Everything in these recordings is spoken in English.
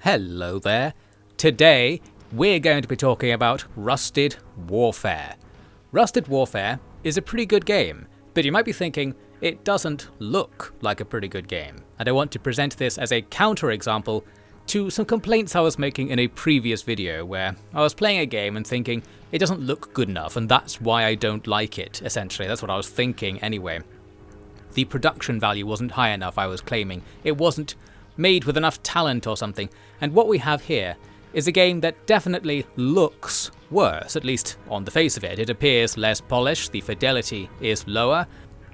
Hello there. Today we're going to be talking about Rusted Warfare. Rusted Warfare is a pretty good game, but you might be thinking it doesn't look like a pretty good game, and I want to present this as a counterexample to some complaints I was making in a previous video where I was playing a game and thinking it doesn't look good enough and that's why I don't like it, essentially. That's what I was thinking anyway. The production value wasn't high enough, I was claiming. It wasn't made with enough talent or something, and what we have here is a game that definitely looks worse, at least on the face of it. It appears less polished, the fidelity is lower,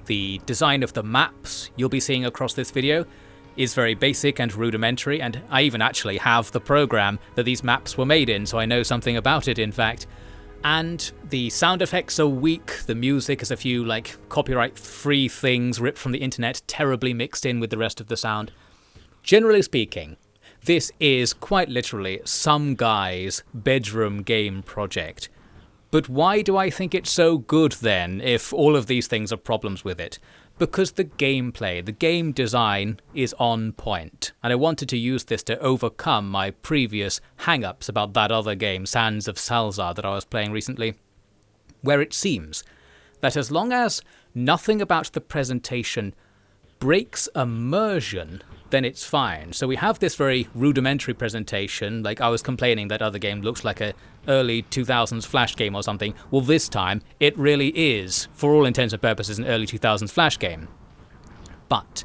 the design of the maps you'll be seeing across this video is very basic and rudimentary, and I even actually have the program that these maps were made in, so I know something about it in fact. And the sound effects are weak, the music is a few like copyright-free things ripped from the internet, terribly mixed in with the rest of the sound. Generally speaking, this is quite literally some guy's bedroom game project. But why do I think it's so good then, if all of these things are problems with it? Because the gameplay, the game design is on point, and I wanted to use this to overcome my previous hang-ups about that other game, Sands of Salazar, that I was playing recently, where it seems that as long as nothing about the presentation breaks immersion, then it's fine. So we have this very rudimentary presentation, like I was complaining that other game looks like a early 2000s Flash game or something. Well, this time it really is, for all intents and purposes, an early 2000s Flash game. But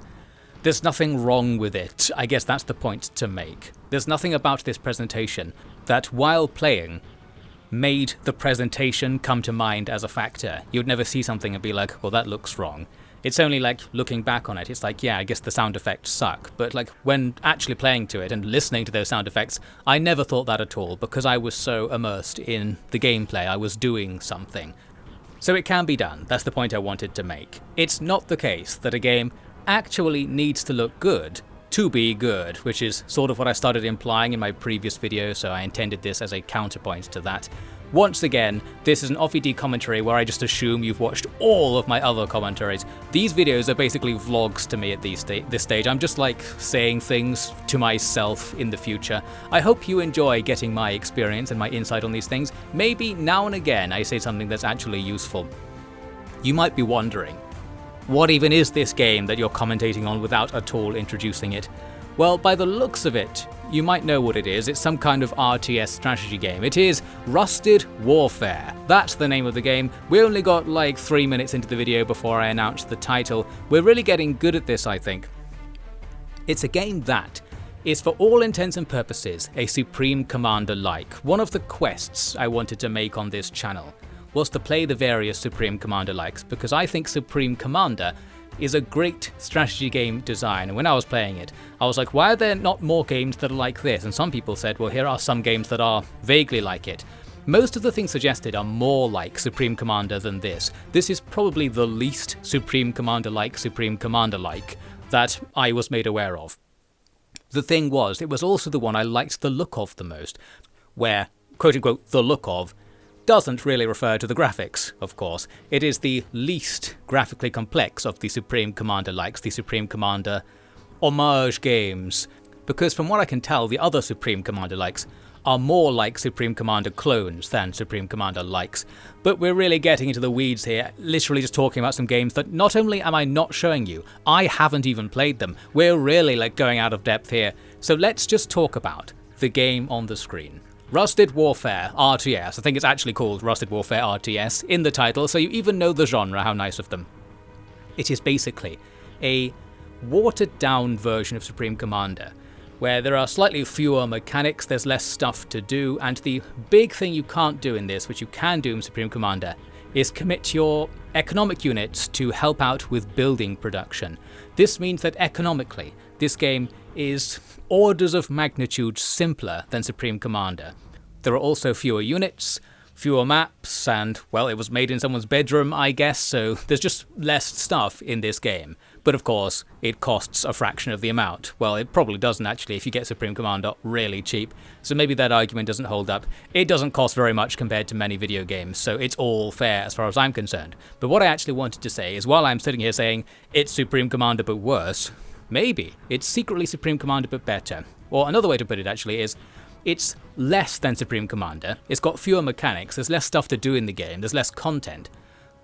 there's nothing wrong with it. I guess that's the point to make. There's nothing about this presentation that, while playing, made the presentation come to mind as a factor. You'd never see something and be like, well, that looks wrong. It's only like looking back on it, it's like, yeah, I guess the sound effects suck. But like when actually playing to it and listening to those sound effects, I never thought that at all because I was so immersed in the gameplay, I was doing something. So it can be done, that's the point I wanted to make. It's not the case that a game actually needs to look good to be good, which is sort of what I started implying in my previous video, so I intended this as a counterpoint to that. Once again, this is an off-ED commentary where I just assume you've watched all of my other commentaries. These videos are basically vlogs to me at this stage. I'm just like saying things to myself in the future. I hope you enjoy getting my experience and my insight on these things. Maybe now and again I say something that's actually useful. You might be wondering, what even is this game that you're commentating on without at all introducing it? Well, by the looks of it, you might know what it is. It's some kind of RTS strategy game. It is Rusted Warfare. That's the name of the game. We only got like 3 minutes into the video before I announced the title. We're really getting good at this, I think. It's a game that is, for all intents and purposes, a Supreme Commander-like. One of the quests I wanted to make on this channel was to play the various Supreme Commander-likes, because I think Supreme Commander is a great strategy game design, and when I was playing it, I was like, why are there not more games that are like this? And some people said, well, here are some games that are vaguely like it. Most of the things suggested are more like Supreme Commander than this. This is probably the least Supreme Commander-like that I was made aware of. The thing was, it was also the one I liked the look of the most, where, quote-unquote, the look of doesn't really refer to the graphics, of course. It is the least graphically complex of the Supreme Commander likes, the Supreme Commander homage games. Because from what I can tell, the other Supreme Commander likes are more like Supreme Commander clones than Supreme Commander likes. But we're really getting into the weeds here, literally just talking about some games that not only am I not showing you, I haven't even played them. We're really like going out of depth here. So let's just talk about the game on the screen. Rusted Warfare RTS. I think it's actually called Rusted Warfare RTS in the title, so you even know the genre. How nice of them. It is basically a watered-down version of Supreme Commander, where there are slightly fewer mechanics, there's less stuff to do, and the big thing you can't do in this, which you can do in Supreme Commander, is commit your economic units to help out with building production. This means that economically, this game is orders of magnitude simpler than Supreme Commander. There are also fewer units, fewer maps, and, well, it was made in someone's bedroom, I guess, so there's just less stuff in this game. But of course, it costs a fraction of the amount. Well, it probably doesn't actually if you get Supreme Commander really cheap, so maybe that argument doesn't hold up. It doesn't cost very much compared to many video games, so it's all fair as far as I'm concerned. But what I actually wanted to say is, while I'm sitting here saying it's Supreme Commander but worse, maybe it's secretly Supreme Commander but better. Or another way to put it actually is, it's less than Supreme Commander, it's got fewer mechanics, there's less stuff to do in the game, there's less content.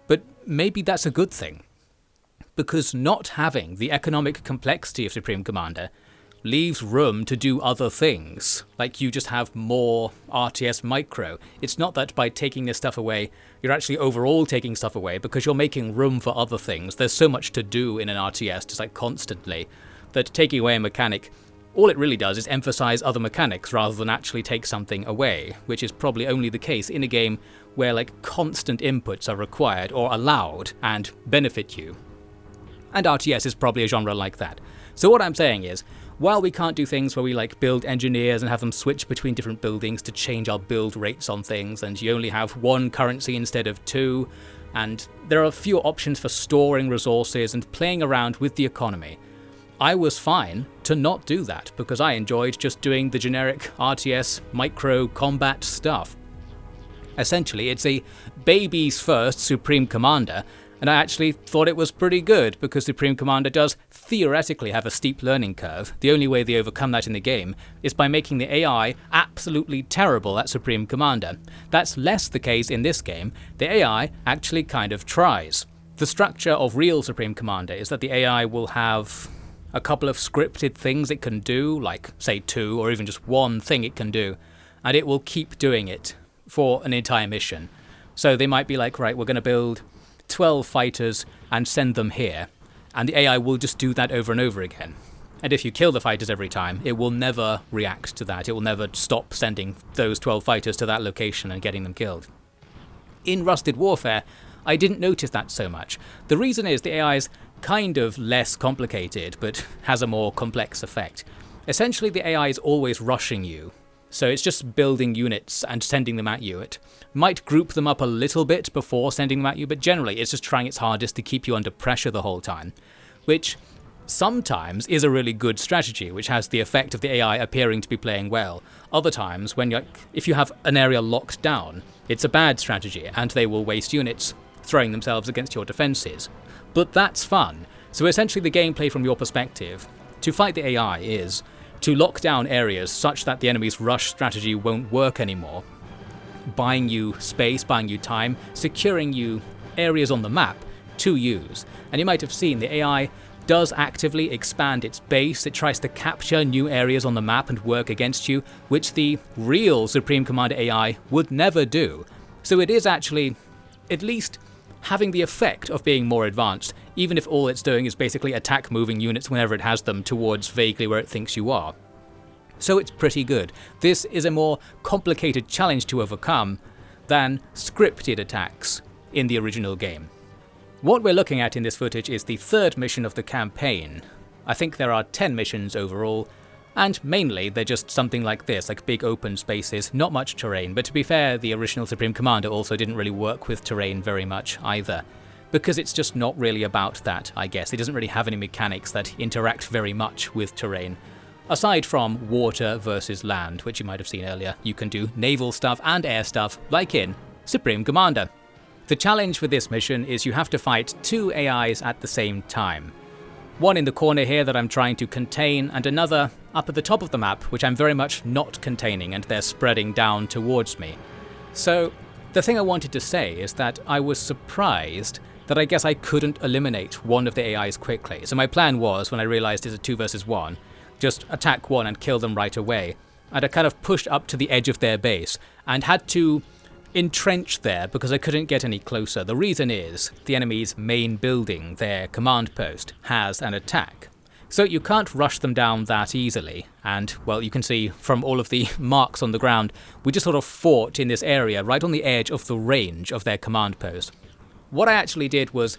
But maybe that's a good thing. Because not having the economic complexity of Supreme Commander leaves room to do other things. Like you just have more RTS micro. It's not that by taking this stuff away, you're actually overall taking stuff away, because you're making room for other things. There's so much to do in an RTS, just like constantly, that taking away a mechanic, all it really does is emphasize other mechanics rather than actually take something away, which is probably only the case in a game where like constant inputs are required or allowed and benefit you. And RTS is probably a genre like that. So what I'm saying is, while we can't do things where we like build engineers and have them switch between different buildings to change our build rates on things, and you only have one currency instead of two, and there are fewer options for storing resources and playing around with the economy, I was fine to not do that, because I enjoyed just doing the generic RTS micro combat stuff. Essentially, it's a baby's first Supreme Commander, and I actually thought it was pretty good, because Supreme Commander does theoretically have a steep learning curve. The only way they overcome that in the game is by making the AI absolutely terrible at Supreme Commander. That's less the case in this game. The AI actually kind of tries. The structure of real Supreme Commander is that the AI will have a couple of scripted things it can do, like say 2 or even just one thing it can do, and it will keep doing it for an entire mission. So they might be like, right, we're going to build 12 fighters and send them here, and the AI will just do that over and over again. And if you kill the fighters every time, it will never react to that. It will never stop sending those 12 fighters to that location and getting them killed. In Rusted Warfare, I didn't notice that so much. The reason is the AI is kind of less complicated, but has a more complex effect. Essentially, the AI is always rushing you. So it's just building units and sending them at you. It might group them up a little bit before sending them at you, but generally it's just trying its hardest to keep you under pressure the whole time, which sometimes is a really good strategy, which has the effect of the AI appearing to be playing well. Other times, if you have an area locked down, it's a bad strategy, and they will waste units throwing themselves against your defenses. But that's fun. So essentially the gameplay from your perspective to fight the AI is to lock down areas such that the enemy's rush strategy won't work anymore, buying you space, buying you time, securing you areas on the map to use. And you might have seen the AI does actively expand its base. It tries to capture new areas on the map and work against you, which the real Supreme Commander AI would never do. So it is actually at least having the effect of being more advanced, even if all it's doing is basically attack moving units whenever it has them towards vaguely where it thinks you are. So it's pretty good. This is a more complicated challenge to overcome than scripted attacks in the original game. What we're looking at in this footage is the third mission of the campaign. I think there are 10 missions overall, and mainly they're just something like this, like big open spaces, not much terrain, but to be fair, the original Supreme Commander also didn't really work with terrain very much either, because it's just not really about that, I guess. It doesn't really have any mechanics that interact very much with terrain. Aside from water versus land, which you might have seen earlier, you can do naval stuff and air stuff, like in Supreme Commander. The challenge with this mission is you have to fight 2 AIs at the same time. One in the corner here that I'm trying to contain, and another up at the top of the map, which I'm very much not containing, and they're spreading down towards me. So the thing I wanted to say is that I was surprised that I guess I couldn't eliminate one of the AIs quickly. So my plan was, when I realized it's a 2 versus 1, just attack one and kill them right away. And I kind of pushed up to the edge of their base and had to entrench there because I couldn't get any closer. The reason is the enemy's main building, their command post, has an attack. So you can't rush them down that easily, and, well, you can see from all of the marks on the ground, we just sort of fought in this area right on the edge of the range of their command post. What I actually did was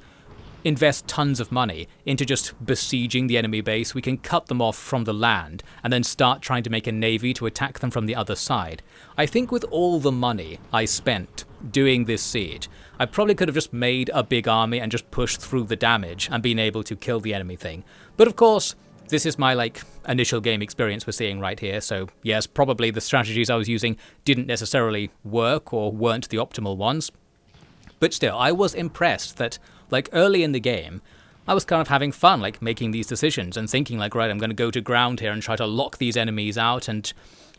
invest tons of money into just besieging the enemy base. We can cut them off from the land and then start trying to make a navy to attack them from the other side. I think with all the money I spent doing this siege, I probably could have just made a big army and just pushed through the damage and been able to kill the enemy thing. But of course, this is my initial game experience we're seeing right here, so yes, probably the strategies I was using didn't necessarily work or weren't the optimal ones. But still, I was impressed that, early in the game, I was kind of having fun, like making these decisions and thinking like, right, I'm going to go to ground here and try to lock these enemies out and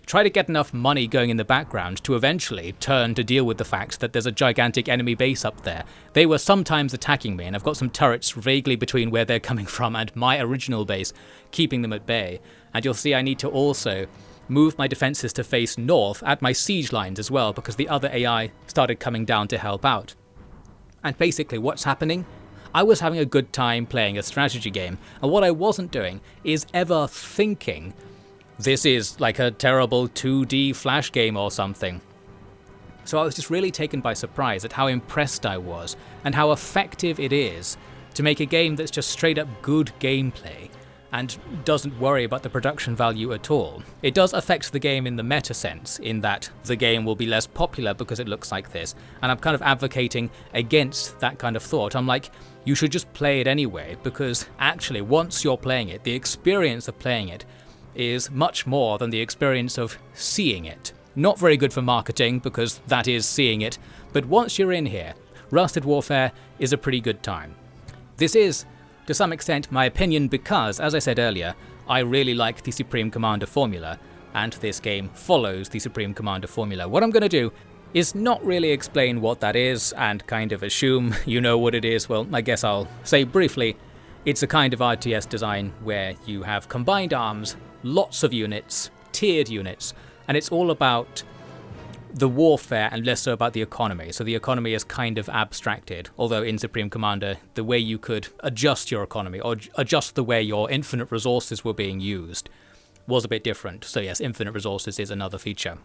try to get enough money going in the background to eventually turn to deal with the fact that there's a gigantic enemy base up there. They were sometimes attacking me, and I've got some turrets vaguely between where they're coming from and my original base, keeping them at bay. And you'll see I need to also move my defenses to face north at my siege lines as well, because the other AI started coming down to help out. And basically what's happening? I was having a good time playing a strategy game, and what I wasn't doing is ever thinking this is like a terrible 2D Flash game or something. So I was just really taken by surprise at how impressed I was, and how effective it is to make a game that's just straight up good gameplay, and doesn't worry about the production value at all. It does affect the game in the meta sense, in that the game will be less popular because it looks like this, and I'm kind of advocating against that kind of thought. I'm like, you should just play it anyway, because actually once you're playing it, the experience of playing it is much more than the experience of seeing it. Not very good for marketing, because that is seeing it, but once you're in here, Rusted Warfare is a pretty good time. This is, to some extent, my opinion because, as I said earlier, I really like the Supreme Commander formula, and this game follows the Supreme Commander formula. What I'm going to do is not really explain what that is and kind of assume you know what it is. Well, I guess I'll say briefly, it's a kind of RTS design where you have combined arms, lots of units, tiered units, and it's all about the warfare and less so about the economy. So the economy is kind of abstracted, although in Supreme Commander, the way you could adjust your economy or adjust the way your infinite resources were being used was a bit different. So yes, infinite resources is another feature.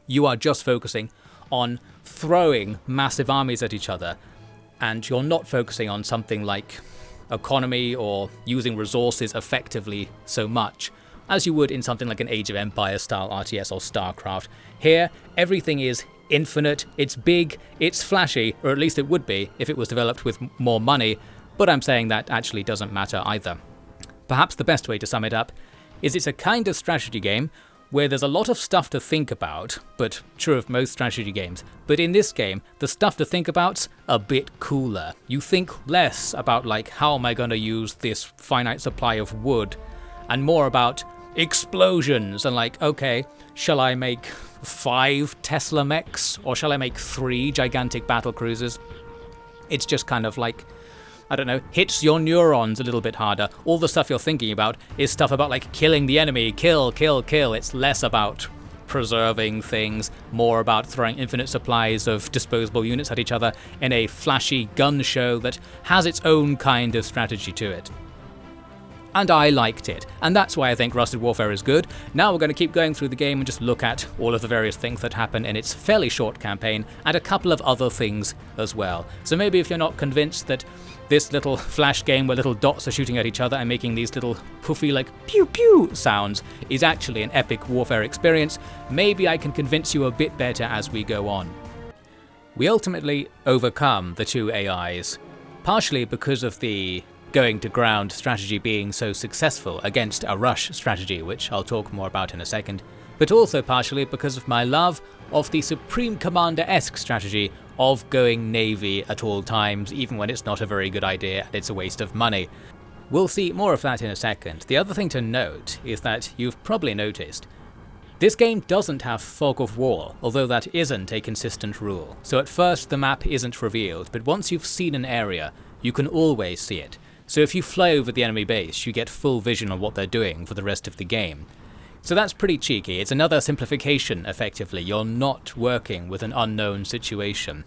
You are just focusing on throwing massive armies at each other, and you're not focusing on something like economy or using resources effectively so much as you would in something like an Age of Empires style RTS or StarCraft. Here, everything is infinite, it's big, it's flashy, or at least it would be if it was developed with more money, but I'm saying that actually doesn't matter either. Perhaps the best way to sum it up is it's a kind of strategy game where there's a lot of stuff to think about, but true of most strategy games. But in this game, the stuff to think about's a bit cooler. You think less about like, how am I going to use this finite supply of wood, and more about explosions and like, okay, shall I make 5 Tesla mechs or shall I make 3 gigantic battle cruisers? It's just kind of like, I don't know, hits your neurons a little bit harder. All the stuff you're thinking about is stuff about like killing the enemy, kill, kill, kill. It's less about preserving things, more about throwing infinite supplies of disposable units at each other in a flashy gun show that has its own kind of strategy to it. And I liked it, and that's why I think Rusted Warfare is good. Now we're going to keep going through the game and just look at all of the various things that happen in its fairly short campaign, and a couple of other things as well. So maybe if you're not convinced that this little flash game where little dots are shooting at each other and making these little puffy like pew pew sounds is actually an epic warfare experience, maybe I can convince you a bit better as we go on. We ultimately overcome the 2 AIs, partially because of the going to ground strategy being so successful against a rush strategy, which I'll talk more about in a second, but also partially because of my love of the Supreme Commander-esque strategy of going Navy at all times, even when it's not a very good idea and it's a waste of money. We'll see more of that in a second. The other thing to note is that you've probably noticed this game doesn't have fog of war, although that isn't a consistent rule. So at first the map isn't revealed, but once you've seen an area, you can always see it. So if you fly over the enemy base, you get full vision on what they're doing for the rest of the game. So that's pretty cheeky. It's another simplification, effectively. You're not working with an unknown situation.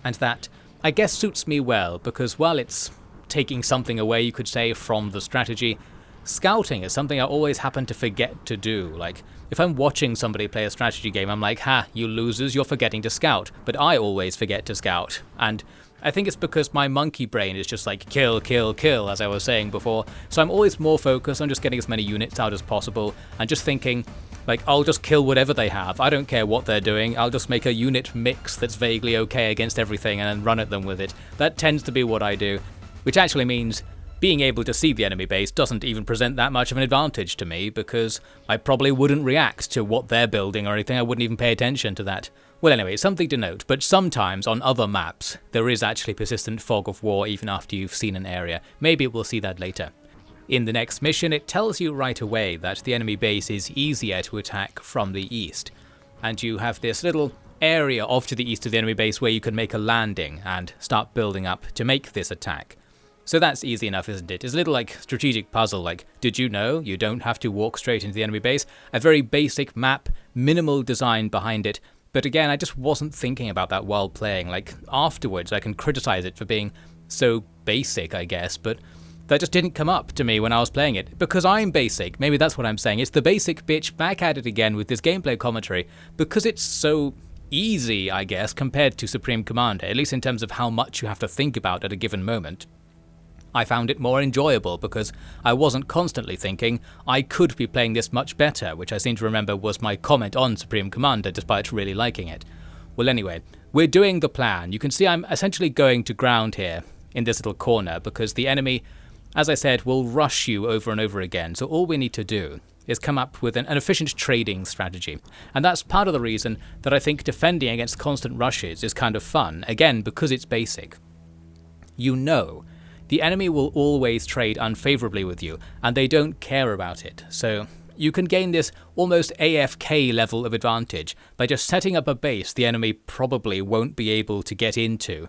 And that, I guess, suits me well, because while it's taking something away, you could say, from the strategy, scouting is something I always happen to forget to do. Like, if I'm watching somebody play a strategy game, I'm like, ha, you losers, you're forgetting to scout. But I always forget to scout. And I think it's because my monkey brain is just like kill, kill, kill, as I was saying before. So I'm always more focused on just getting as many units out as possible and just thinking, like, I'll just kill whatever they have. I don't care what they're doing. I'll just make a unit mix that's vaguely okay against everything and then run at them with it. That tends to be what I do, which actually means being able to see the enemy base doesn't even present that much of an advantage to me, because I probably wouldn't react to what they're building or anything. I wouldn't even pay attention to that. Well, anyway, it's something to note, but sometimes on other maps there is actually persistent fog of war even after you've seen an area. Maybe we'll see that later. In the next mission, it tells you right away that the enemy base is easier to attack from the east, and you have this little area off to the east of the enemy base where you can make a landing and start building up to make this attack. So that's easy enough, isn't it? It's a little like strategic puzzle, like, did you know you don't have to walk straight into the enemy base? A very basic map, minimal design behind it, but again, I just wasn't thinking about that while playing. Like, afterwards I can criticize it for being so basic, I guess, but that just didn't come up to me when I was playing it. Because I'm basic, maybe that's what I'm saying. It's the basic bitch back at it again with this gameplay commentary, because it's so easy, I guess, compared to Supreme Commander, at least in terms of how much you have to think about at a given moment. I found it more enjoyable because I wasn't constantly thinking I could be playing this much better, which I seem to remember was my comment on Supreme Commander despite really liking it. Well, anyway, we're doing the plan. You can see I'm essentially going to ground here in this little corner because the enemy, as I said, will rush you over and over again. So all we need to do is come up with an efficient trading strategy. And that's part of the reason that I think defending against constant rushes is kind of fun, again, because it's basic. You know, the enemy will always trade unfavorably with you, and they don't care about it. So you can gain this almost AFK level of advantage by just setting up a base the enemy probably won't be able to get into.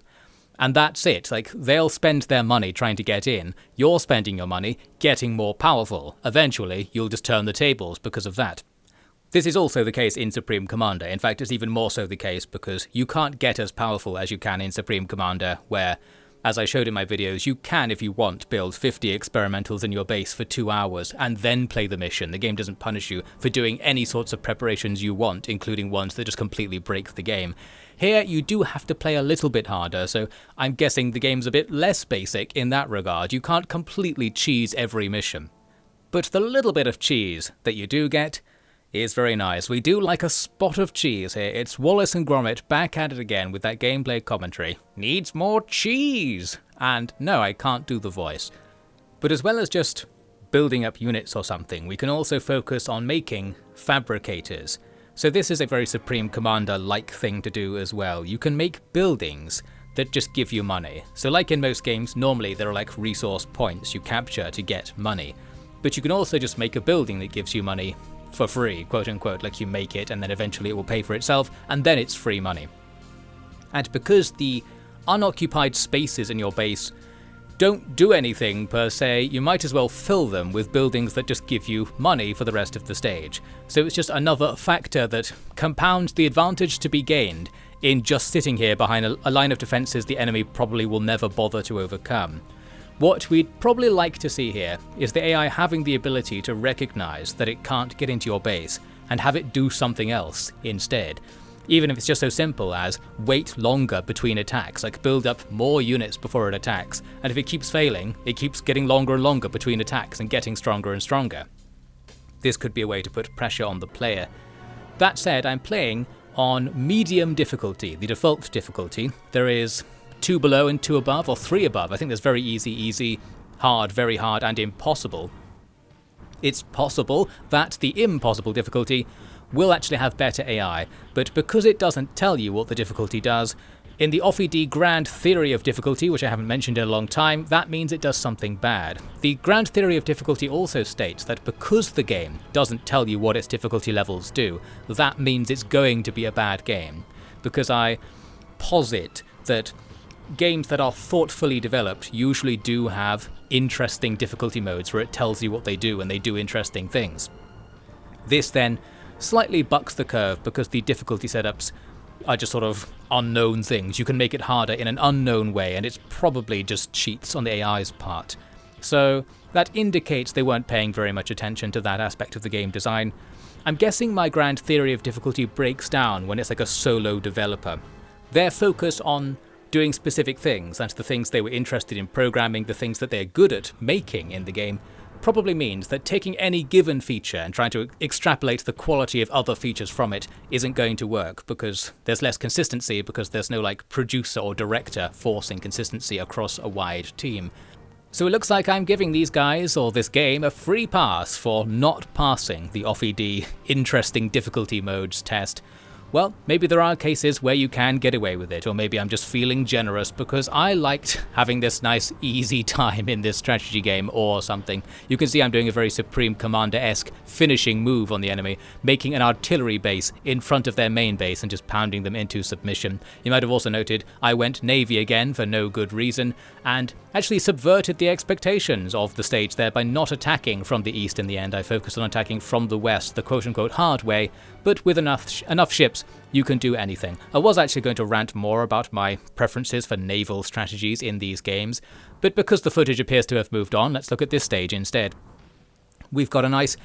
And that's it. Like, they'll spend their money trying to get in, you're spending your money getting more powerful. Eventually, you'll just turn the tables because of that. This is also the case in Supreme Commander. In fact, it's even more so the case because you can't get as powerful as you can in Supreme Commander, where, as I showed in my videos, you can, if you want, build 50 experimentals in your base for 2 hours and then play the mission. The game doesn't punish you for doing any sorts of preparations you want, including ones that just completely break the game. Here, you do have to play a little bit harder, so I'm guessing the game's a bit less basic in that regard. You can't completely cheese every mission. But the little bit of cheese that you do get is very nice. We do like a spot of cheese here. It's Wallace and Gromit back at it again with that gameplay commentary. Needs more cheese! And no, I can't do the voice. But as well as just building up units or something, we can also focus on making fabricators. So this is a very Supreme Commander-like thing to do as well. You can make buildings that just give you money. So like in most games, normally there are like resource points you capture to get money. But you can also just make a building that gives you money for free, quote unquote, like you make it and then eventually it will pay for itself, and then it's free money. And because the unoccupied spaces in your base don't do anything per se, you might as well fill them with buildings that just give you money for the rest of the stage. So it's just another factor that compounds the advantage to be gained in just sitting here behind a line of defenses the enemy probably will never bother to overcome. What we'd probably like to see here is the AI having the ability to recognize that it can't get into your base and have it do something else instead. Even if it's just so simple as wait longer between attacks, like build up more units before it attacks, and if it keeps failing, it keeps getting longer and longer between attacks and getting stronger and stronger. This could be a way to put pressure on the player. That said, I'm playing on medium difficulty, the default difficulty. There is 2 below and 2 above, or 3 above. I think there's very easy, hard, very hard, and impossible. It's possible that the impossible difficulty will actually have better AI, but because it doesn't tell you what the difficulty does, in the OFFID grand theory of difficulty, which I haven't mentioned in a long time, that means it does something bad. The grand theory of difficulty also states that because the game doesn't tell you what its difficulty levels do, that means it's going to be a bad game. Because I posit that games that are thoughtfully developed usually do have interesting difficulty modes where it tells you what they do and they do interesting things. This then slightly bucks the curve because the difficulty setups are just sort of unknown things. You can make it harder in an unknown way, and it's probably just cheats on the AI's part. So that indicates they weren't paying very much attention to that aspect of the game design. I'm guessing my grand theory of difficulty breaks down when it's like a solo developer. Their focus on doing specific things, and the things they were interested in programming, the things that they're good at making in the game, probably means that taking any given feature and trying to extrapolate the quality of other features from it isn't going to work, because there's less consistency, because there's no like producer or director forcing consistency across a wide team. So it looks like I'm giving these guys, or this game, a free pass for not passing the OFFID interesting difficulty modes test. Well, maybe there are cases where you can get away with it, or maybe I'm just feeling generous because I liked having this nice easy time in this strategy game or something. You can see I'm doing a very Supreme Commander-esque finishing move on the enemy, making an artillery base in front of their main base and just pounding them into submission. You might have also noted I went Navy again for no good reason, and actually subverted the expectations of the stage there by not attacking from the east in the end. I focused on attacking from the west, the quote-unquote hard way, but with enough ships, you can do anything. I was actually going to rant more about my preferences for naval strategies in these games, but because the footage appears to have moved on, let's look at this stage instead. We've got a nice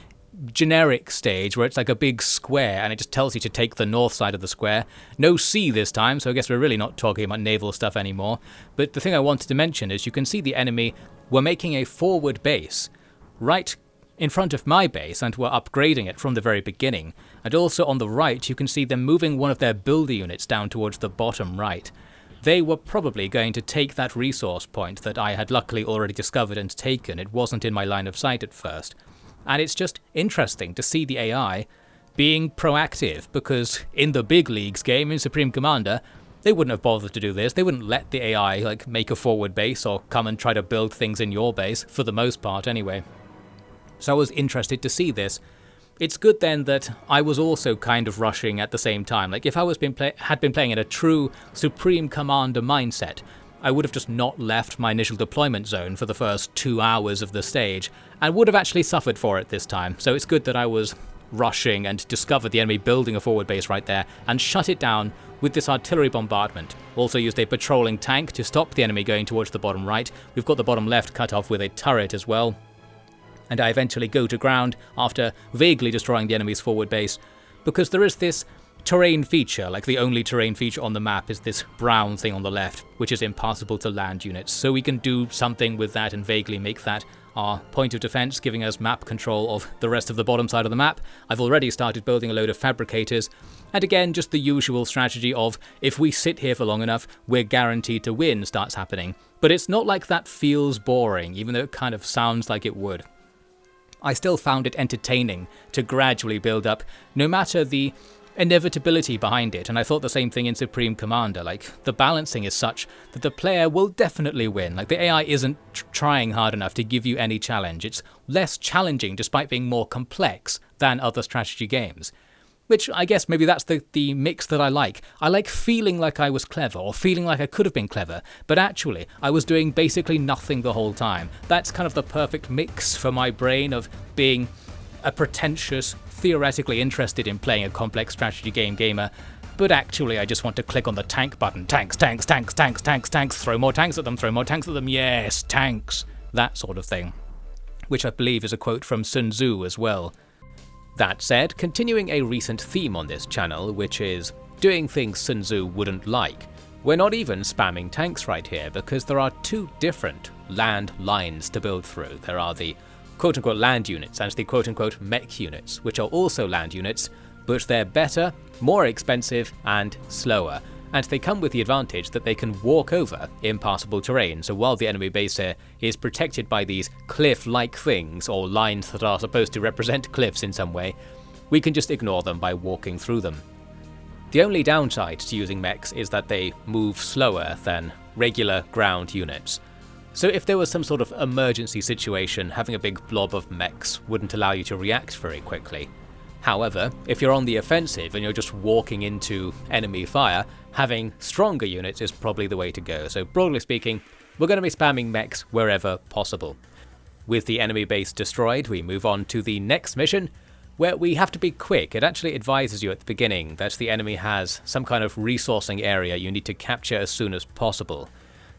generic stage where it's like a big square and it just tells you to take the north side of the square. No sea this time, so I guess we're really not talking about naval stuff anymore. But the thing I wanted to mention is you can see the enemy were making a forward base right in front of my base and were upgrading it from the very beginning. And also on the right you can see them moving one of their builder units down towards the bottom right. They were probably going to take that resource point that I had luckily already discovered and taken. It wasn't in my line of sight at first. And it's just interesting to see the AI being proactive, because in the big leagues game in Supreme Commander, they wouldn't have bothered to do this. They wouldn't let the AI make a forward base or come and try to build things in your base, for the most part anyway. So I was interested to see this. It's good then that I was also kind of rushing at the same time. Like if I had been playing in a true Supreme Commander mindset, I would have just not left my initial deployment zone for the first 2 hours of the stage, and would have actually suffered for it this time. So it's good that I was rushing and discovered the enemy building a forward base right there, and shut it down with this artillery bombardment. Also used a patrolling tank to stop the enemy going towards the bottom right. We've got the bottom left cut off with a turret as well. And I eventually go to ground after vaguely destroying the enemy's forward base, because there is this terrain feature, like the only terrain feature on the map is this brown thing on the left, which is impassable to land units. So we can do something with that and vaguely make that our point of defense, giving us map control of the rest of the bottom side of the map. I've already started building a load of fabricators, and again just the usual strategy of if we sit here for long enough, we're guaranteed to win starts happening. But it's not like that feels boring, even though it kind of sounds like it would. I still found it entertaining to gradually build up, no matter the inevitability behind it, and I thought the same thing in Supreme Commander. Like, the balancing is such that the player will definitely win. Like, the AI isn't trying hard enough to give you any challenge. It's less challenging despite being more complex than other strategy games. Which, I guess maybe that's the mix that I like. I like feeling like I was clever, or feeling like I could have been clever, but actually, I was doing basically nothing the whole time. That's kind of the perfect mix for my brain of being a pretentious, theoretically interested in playing a complex strategy game gamer, but actually I just want to click on the tank button. Tanks, tanks, tanks, tanks, tanks, tanks, throw more tanks at them, throw more tanks at them, yes, tanks, that sort of thing. Which I believe is a quote from Sun Tzu as well. That said, continuing a recent theme on this channel, which is doing things Sun Tzu wouldn't like. We're not even spamming tanks right here, because there are two different land lines to build through. There are the quote-unquote land units and the quote-unquote mech units, which are also land units, but they're better, more expensive, and slower. And they come with the advantage that they can walk over impassable terrain, so while the enemy base here is protected by these cliff-like things, or lines that are supposed to represent cliffs in some way, we can just ignore them by walking through them. The only downside to using mechs is that they move slower than regular ground units. So if there was some sort of emergency situation, having a big blob of mechs wouldn't allow you to react very quickly. However, if you're on the offensive and you're just walking into enemy fire, having stronger units is probably the way to go. So broadly speaking, we're going to be spamming mechs wherever possible. With the enemy base destroyed, we move on to the next mission, where we have to be quick. It actually advises you at the beginning that the enemy has some kind of resourcing area you need to capture as soon as possible.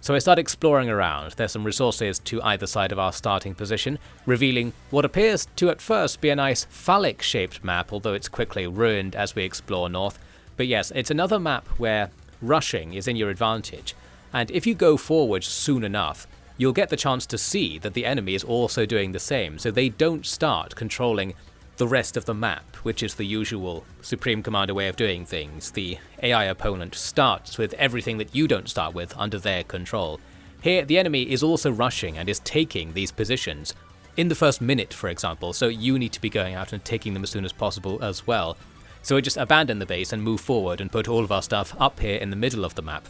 So I start exploring around. There's some resources to either side of our starting position, revealing what appears to at first be a nice phallic-shaped map, although it's quickly ruined as we explore north. But yes, it's another map where rushing is in your advantage, and if you go forward soon enough, you'll get the chance to see that the enemy is also doing the same, so they don't start controlling the rest of the map, which is the usual Supreme Commander way of doing things. The AI opponent starts with everything that you don't start with under their control. Here, the enemy is also rushing and is taking these positions in the first minute, for example, so you need to be going out and taking them as soon as possible as well. So we just abandon the base and move forward and put all of our stuff up here in the middle of the map,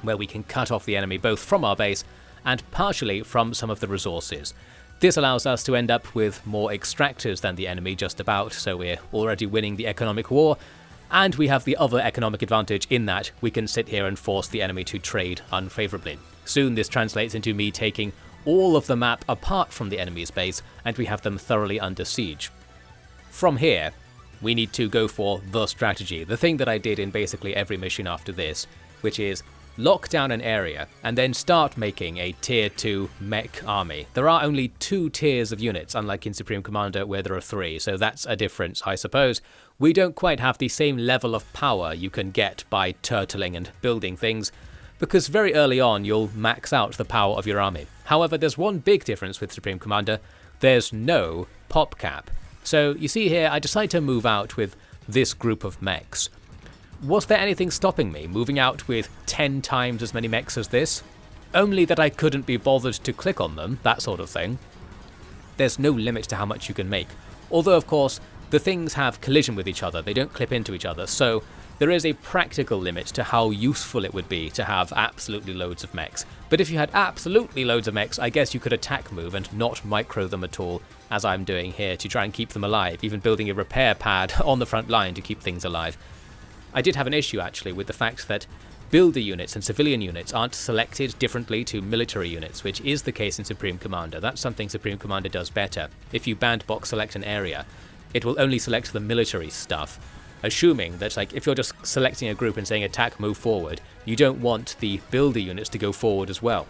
where we can cut off the enemy both from our base and partially from some of the resources. This allows us to end up with more extractors than the enemy just about, so we're already winning the economic war, and we have the other economic advantage in that we can sit here and force the enemy to trade unfavourably. Soon this translates into me taking all of the map apart from the enemy's base, and we have them thoroughly under siege. From here, we need to go for the strategy, the thing that I did in basically every mission after this, which is lock down an area and then start making a tier 2 mech army. There are only 2 tiers of units, unlike in Supreme Commander where there are 3, so that's a difference, I suppose. We don't quite have the same level of power you can get by turtling and building things, because very early on you'll max out the power of your army. However, there's one big difference with Supreme Commander: there's no pop cap. So you see here, I decided to move out with this group of mechs. Was there anything stopping me moving out with 10 times as many mechs as this? Only that I couldn't be bothered to click on them, that sort of thing. There's no limit to how much you can make. Although, of course, the things have collision with each other, they don't clip into each other, so there is a practical limit to how useful it would be to have absolutely loads of mechs. But if you had absolutely loads of mechs, I guess you could attack move and not micro them at all, as I'm doing here to try and keep them alive, even building a repair pad on the front line to keep things alive. I did have an issue actually with the fact that builder units and civilian units aren't selected differently to military units, which is the case in Supreme Commander. That's something Supreme Commander does better. If you bandbox select an area, it will only select the military stuff, assuming that, like, if you're just selecting a group and saying attack, move forward, you don't want the builder units to go forward as well.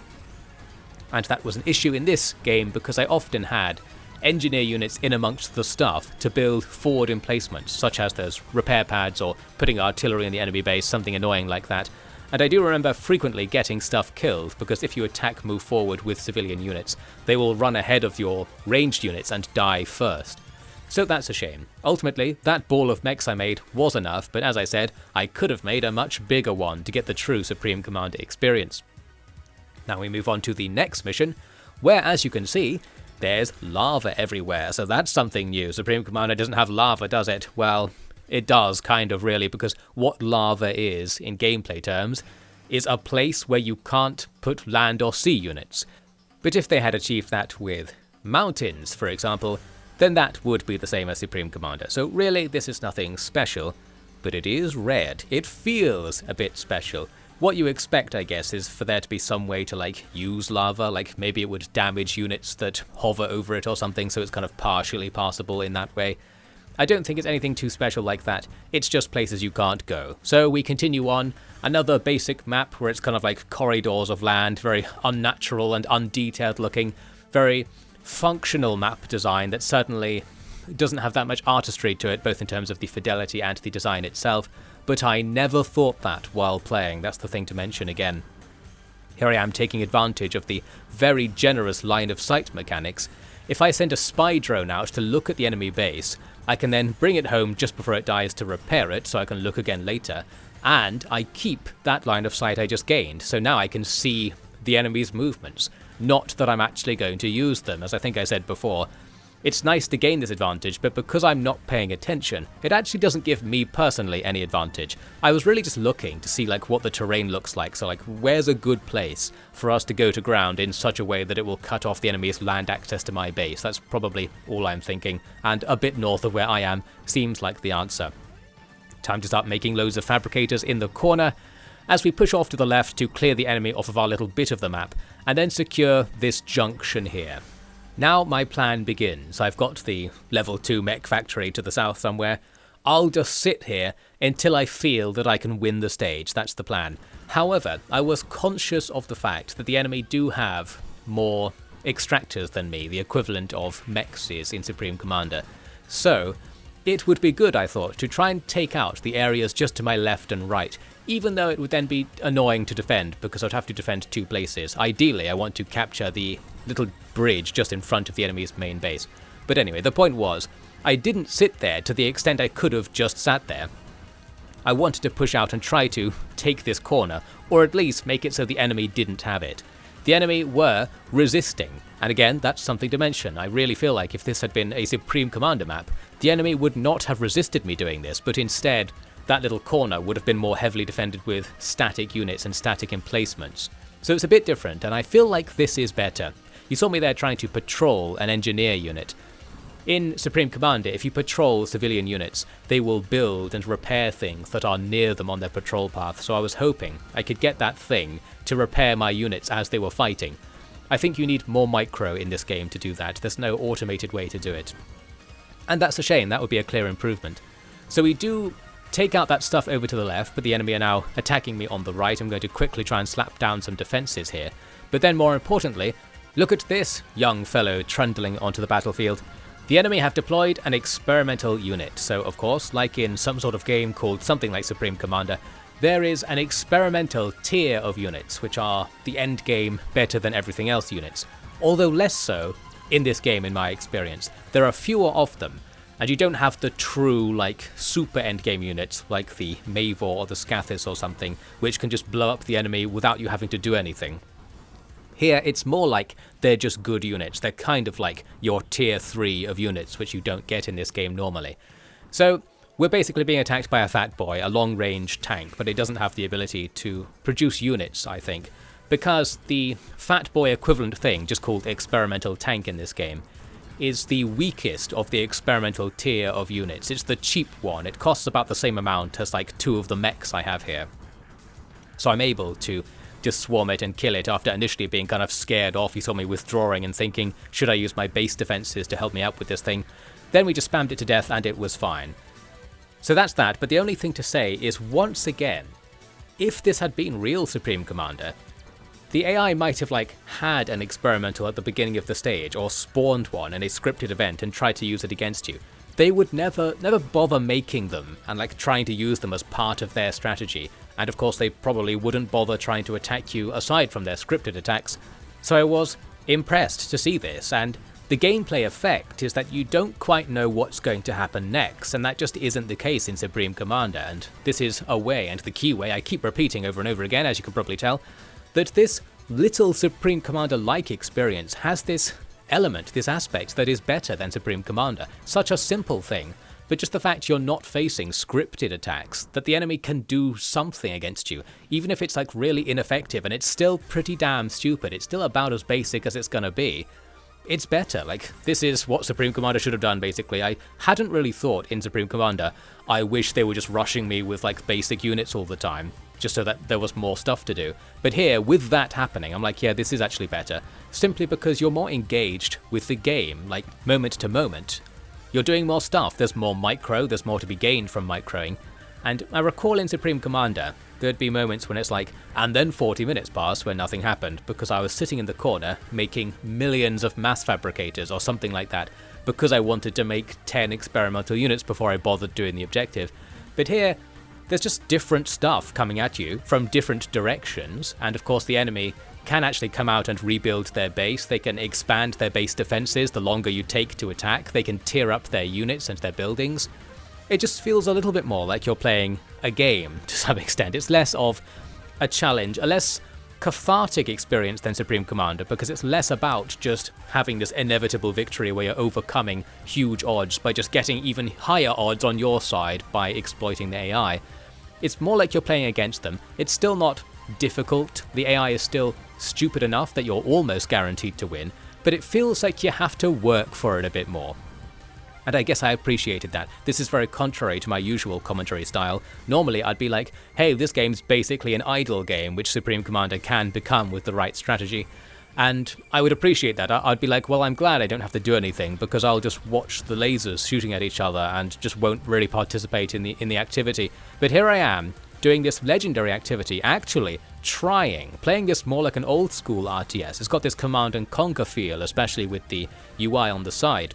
And that was an issue in this game because I often had engineer units in amongst the stuff to build forward emplacements, such as those repair pads or putting artillery in the enemy base, something annoying like that. And I do remember frequently getting stuff killed, because if you attack move forward with civilian units, they will run ahead of your ranged units and die first. So that's a shame. Ultimately, that ball of mechs I made was enough, but as I said, I could have made a much bigger one to get the true Supreme Commander experience. Now we move on to the next mission, where, as you can see, there's lava everywhere, so that's something new. Supreme Commander doesn't have lava, does it? Well, it does, kind of, really, because what lava is, in gameplay terms, is a place where you can't put land or sea units. But if they had achieved that with mountains, for example, then that would be the same as Supreme Commander. So really, this is nothing special, but it is red. It feels a bit special. What you expect, I guess, is for there to be some way to, like, use lava, like maybe it would damage units that hover over it or something, so it's kind of partially passable in that way. I don't think it's anything too special like that, it's just places you can't go. So we continue on, another basic map where it's kind of like corridors of land, very unnatural and undetailed looking, very functional map design that certainly doesn't have that much artistry to it, both in terms of the fidelity and the design itself. But I never thought that while playing, that's the thing to mention again. Here I am taking advantage of the very generous line of sight mechanics. If I send a spy drone out to look at the enemy base, I can then bring it home just before it dies to repair it so I can look again later, and I keep that line of sight I just gained, so now I can see the enemy's movements. Not that I'm actually going to use them, as I think I said before. It's nice to gain this advantage, but because I'm not paying attention, it actually doesn't give me personally any advantage. I was really just looking to see, like, what the terrain looks like, so, like, where's a good place for us to go to ground in such a way that it will cut off the enemy's land access to my base. That's probably all I'm thinking, and a bit north of where I am seems like the answer. Time to start making loads of fabricators in the corner, as we push off to the left to clear the enemy off of our little bit of the map, and then secure this junction here. Now my plan begins. I've got the level 2 mech factory to the south somewhere. I'll just sit here until I feel that I can win the stage. That's the plan. However, I was conscious of the fact that the enemy do have more extractors than me, the equivalent of mechs is in Supreme Commander. So it would be good, I thought, to try and take out the areas just to my left and right, even though it would then be annoying to defend because I'd have to defend 2 places. Ideally, I want to capture the little bridge just in front of the enemy's main base. But anyway, the point was, I didn't sit there to the extent I could have just sat there. I wanted to push out and try to take this corner, or at least make it so the enemy didn't have it. the enemy were resisting. And again, that's something to mention. I really feel like if this had been a Supreme Commander map, the enemy would not have resisted me doing this, but instead, that little corner would have been more heavily defended with static units and static emplacements. So it's a bit different, and I feel like this is better. You saw me there trying to patrol an engineer unit. In Supreme Commander, if you patrol civilian units, they will build and repair things that are near them on their patrol path, so I was hoping I could get that thing to repair my units as they were fighting. I think you need more micro in this game to do that. There's no automated way to do it. And that's a shame, that would be a clear improvement. So we do take out that stuff over to the left, but the enemy are now attacking me on the right. I'm going to quickly try and slap down some defences here. But then more importantly, look at this young fellow trundling onto the battlefield. The enemy have deployed an experimental unit, so of course, like in some sort of game called something like Supreme Commander, there is an experimental tier of units, which are the end game better than everything else units. Although less so in this game in my experience. There are fewer of them, and you don't have the true, like, super endgame units like the Naval or the Scathis or something, which can just blow up the enemy without you having to do anything. Here, it's more like they're just good units. They're kind of like your tier 3 of units, which you don't get in this game normally. So, we're basically being attacked by a fat boy, a long-range tank, but it doesn't have the ability to produce units, I think, because the fat boy equivalent thing, just called experimental tank in this game, is the weakest of the experimental tier of units. It's the cheap one. It costs about the same amount as like 2 of the mechs I have here. So I'm able to just swarm it and kill it after initially being kind of scared off. You saw me withdrawing and thinking, should I use my base defenses to help me out with this thing? Then we just spammed it to death and it was fine. So that's that, but the only thing to say is, once again, if this had been real Supreme Commander, the AI might have had an experimental at the beginning of the stage, or spawned one in a scripted event and tried to use it against you. They would never bother making them and trying to use them as part of their strategy. And of course they probably wouldn't bother trying to attack you aside from their scripted attacks. So I was impressed to see this, and the gameplay effect is that you don't quite know what's going to happen next, and that just isn't the case in Supreme Commander, and this is a way, and the key way I keep repeating over and over again, as you can probably tell, that this little Supreme Commander-like experience has this element, this aspect that is better than Supreme Commander. Such a simple thing, but just the fact you're not facing scripted attacks, that the enemy can do something against you, even if it's really ineffective and it's still pretty damn stupid, it's still about as basic as it's gonna be. It's better. This is what Supreme Commander should have done, basically. I hadn't really thought in Supreme Commander, I wish they were just rushing me with basic units all the time, just so that there was more stuff to do. But here, with that happening, I'm yeah, this is actually better. Simply because you're more engaged with the game, moment to moment. You're doing more stuff, there's more micro, there's more to be gained from microing. And I recall in Supreme Commander, there'd be moments when it's and then 40 minutes passed when nothing happened, because I was sitting in the corner making millions of mass fabricators or something like that, because I wanted to make 10 experimental units before I bothered doing the objective. But here, there's just different stuff coming at you from different directions, and of course the enemy can actually come out and rebuild their base. They can expand their base defenses the longer you take to attack. They can tier up their units and their buildings. It just feels a little bit more like you're playing a game to some extent. It's less of a challenge, a less cathartic experience than Supreme Commander, because it's less about just having this inevitable victory where you're overcoming huge odds by just getting even higher odds on your side by exploiting the AI. It's more like you're playing against them. It's still not difficult. The AI is still stupid enough that you're almost guaranteed to win, but it feels like you have to work for it a bit more. And I guess I appreciated that. This is very contrary to my usual commentary style. Normally I'd be like, hey, this game's basically an idle game, which Supreme Commander can become with the right strategy. And I would appreciate that. I'd be like, well, I'm glad I don't have to do anything, because I'll just watch the lasers shooting at each other and just won't really participate in the activity. But here I am, doing this legendary activity, actually playing this more like an old school RTS. It's got this command and conquer feel, especially with the UI on the side.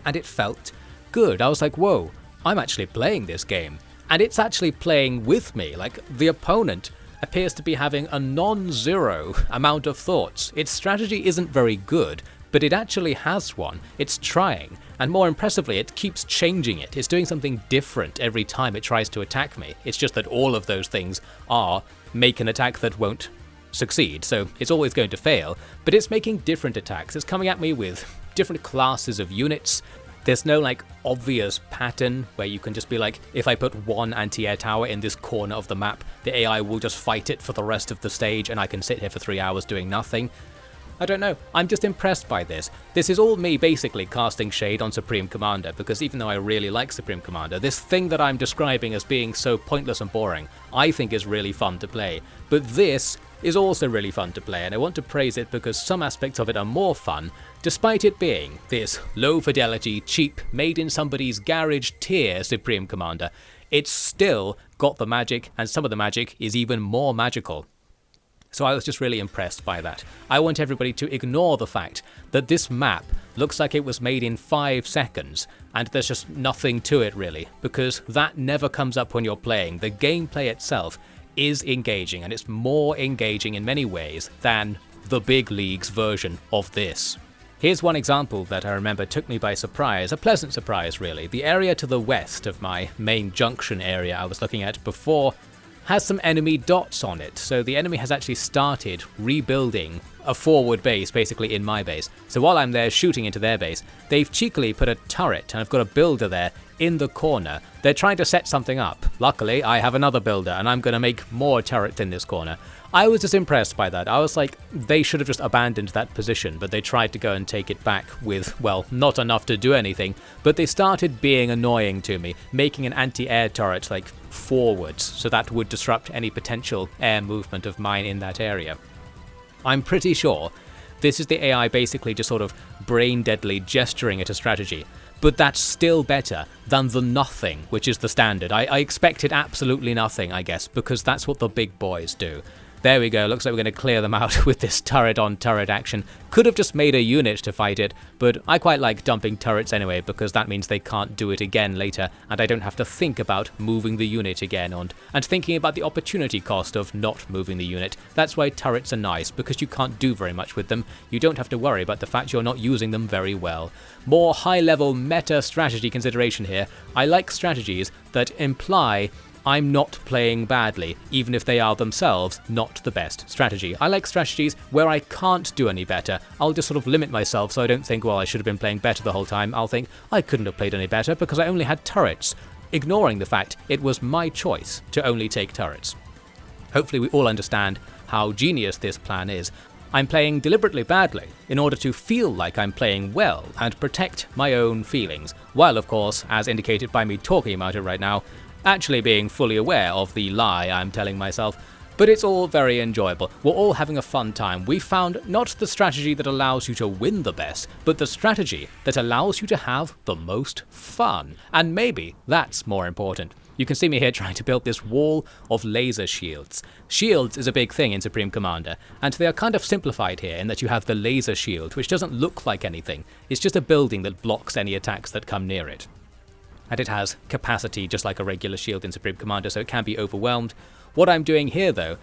And it felt good. I was like, whoa, I'm actually playing this game. And it's actually playing with me. The opponent appears to be having a non-zero amount of thoughts. Its strategy isn't very good, but it actually has one. It's trying. And more impressively, it keeps changing it. It's doing something different every time it tries to attack me. It's just that all of those things are make an attack that won't succeed, so it's always going to fail, but it's making different attacks. It's coming at me with different classes of units. There's no like obvious pattern where you can just be like, if I put one anti-air tower in this corner of the map, the AI will just fight it for the rest of the stage and I can sit here for 3 hours doing nothing. I don't know, I'm just impressed by this. This is all me basically casting shade on Supreme Commander, because even though I really like Supreme Commander, this thing that I'm describing as being so pointless and boring, I think is really fun to play. But this is also really fun to play, and I want to praise it because some aspects of it are more fun, despite it being this low fidelity, cheap, made in somebody's garage tier Supreme Commander. It's still got the magic, and some of the magic is even more magical. So I was just really impressed by that. I want everybody to ignore the fact that this map looks like it was made in 5 seconds, and there's just nothing to it really, because that never comes up when you're playing. The gameplay itself is engaging, and it's more engaging in many ways than the big leagues version of this. Here's one example that I remember took me by surprise, a pleasant surprise really. The area to the west of my main junction area I was looking at before has some enemy dots on it, so the enemy has actually started rebuilding a forward base basically in my base. So while I'm there shooting into their base, they've cheekily put a turret, and I've got a builder there in the corner. They're trying to set something up. Luckily, I have another builder, and I'm going to make more turrets in this corner. I was just impressed by that. I was like, they should have just abandoned that position, but they tried to go and take it back with, well, not enough to do anything, but they started being annoying to me, making an anti-air turret like forwards, so that would disrupt any potential air movement of mine in that area. I'm pretty sure this is the AI basically just sort of brain-deadly gesturing at a strategy, but that's still better than the nothing, which is the standard. I expected absolutely nothing, I guess, because that's what the big boys do. There we go, looks like we're going to clear them out with this turret-on-turret action. Could have just made a unit to fight it, but I quite like dumping turrets anyway, because that means they can't do it again later, and I don't have to think about moving the unit again, and thinking about the opportunity cost of not moving the unit. That's why turrets are nice, because you can't do very much with them. You don't have to worry about the fact you're not using them very well. More high-level meta strategy consideration here. I like strategies that imply I'm not playing badly, even if they are themselves not the best strategy. I like strategies where I can't do any better. I'll just sort of limit myself so I don't think, well, I should have been playing better the whole time. I'll think, I couldn't have played any better because I only had turrets, ignoring the fact it was my choice to only take turrets. Hopefully we all understand how genius this plan is. I'm playing deliberately badly in order to feel like I'm playing well and protect my own feelings, while of course, as indicated by me talking about it right now, actually being fully aware of the lie I'm telling myself. But it's all very enjoyable. We're all having a fun time. We found not the strategy that allows you to win the best, but the strategy that allows you to have the most fun. And maybe that's more important. You can see me here trying to build this wall of laser shields. Shields is a big thing in Supreme Commander, and they are kind of simplified here in that you have the laser shield, which doesn't look like anything. It's just a building that blocks any attacks that come near it. And it has capacity just like a regular shield in Supreme Commander, so it can be overwhelmed. What I'm doing here though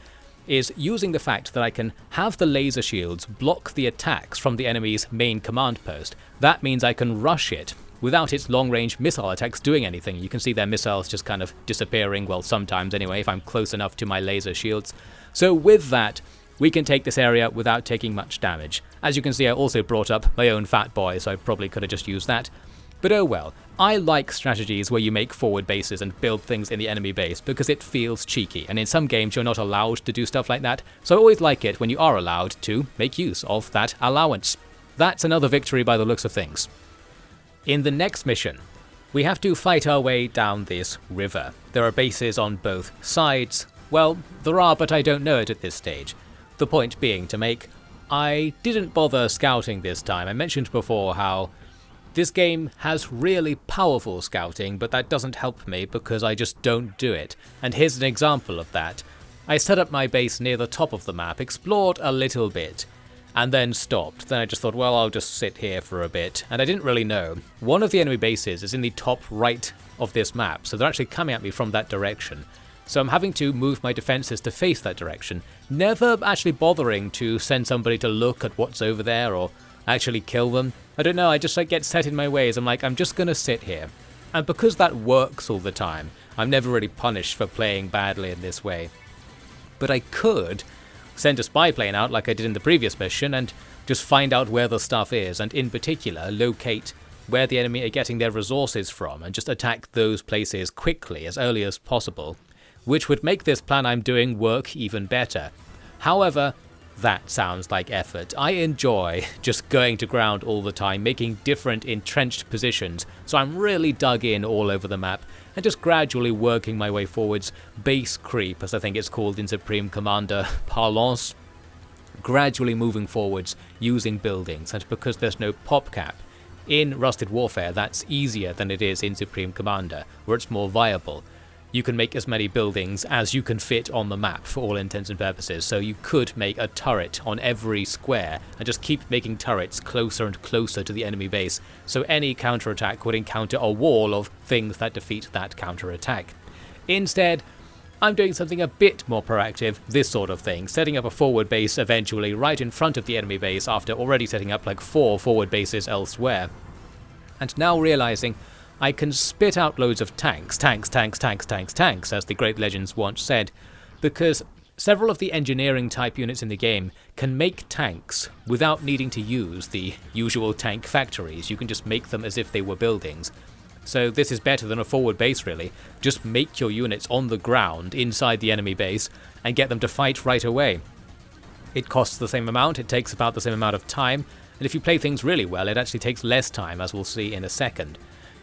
is using the fact that I can have the laser shields block the attacks from the enemy's main command post. That means I can rush it without its long-range missile attacks doing anything. You can see their missiles just kind of disappearing, well sometimes anyway, if I'm close enough to my laser shields. So with that, we can take this area without taking much damage. As you can see, I also brought up my own fat boy, so I probably could have just used that. But oh well, I like strategies where you make forward bases and build things in the enemy base because it feels cheeky, and in some games you're not allowed to do stuff like that, so I always like it when you are allowed to make use of that allowance. That's another victory by the looks of things. In the next mission, we have to fight our way down this river. There are bases on both sides. Well, there are, but I don't know it at this stage. The point being to make, I didn't bother scouting this time. I mentioned before how this game has really powerful scouting, but that doesn't help me because I just don't do it. And here's an example of that. I set up my base near the top of the map, explored a little bit, and then stopped. Then I just thought, well, I'll just sit here for a bit. And I didn't really know. One of the enemy bases is in the top right of this map, so they're actually coming at me from that direction. So I'm having to move my defenses to face that direction, never actually bothering to send somebody to look at what's over there or actually kill them. I don't know, I just get set in my ways. I'm like, I'm just gonna sit here. And because that works all the time, I'm never really punished for playing badly in this way. But I could send a spy plane out like I did in the previous mission and just find out where the stuff is, and in particular locate where the enemy are getting their resources from and just attack those places quickly as early as possible, which would make this plan I'm doing work even better. However, that sounds like effort. I enjoy just going to ground all the time, making different entrenched positions, so I'm really dug in all over the map, and just gradually working my way forwards, base creep as I think it's called in Supreme Commander parlance, gradually moving forwards using buildings, and because there's no pop cap, in Rusted Warfare that's easier than it is in Supreme Commander, where it's more viable. You can make as many buildings as you can fit on the map for all intents and purposes, so you could make a turret on every square and just keep making turrets closer and closer to the enemy base, so any counterattack would encounter a wall of things that defeat that counterattack. Instead, I'm doing something a bit more proactive, this sort of thing, setting up a forward base eventually right in front of the enemy base after already setting up like 4 forward bases elsewhere. And now realizing I can spit out loads of tanks, as the great legends once said, because several of the engineering type units in the game can make tanks without needing to use the usual tank factories. You can just make them as if they were buildings. So this is better than a forward base really. Just make your units on the ground inside the enemy base and get them to fight right away. It costs the same amount, it takes about the same amount of time, and if you play things really well it actually takes less time, as we'll see in a second.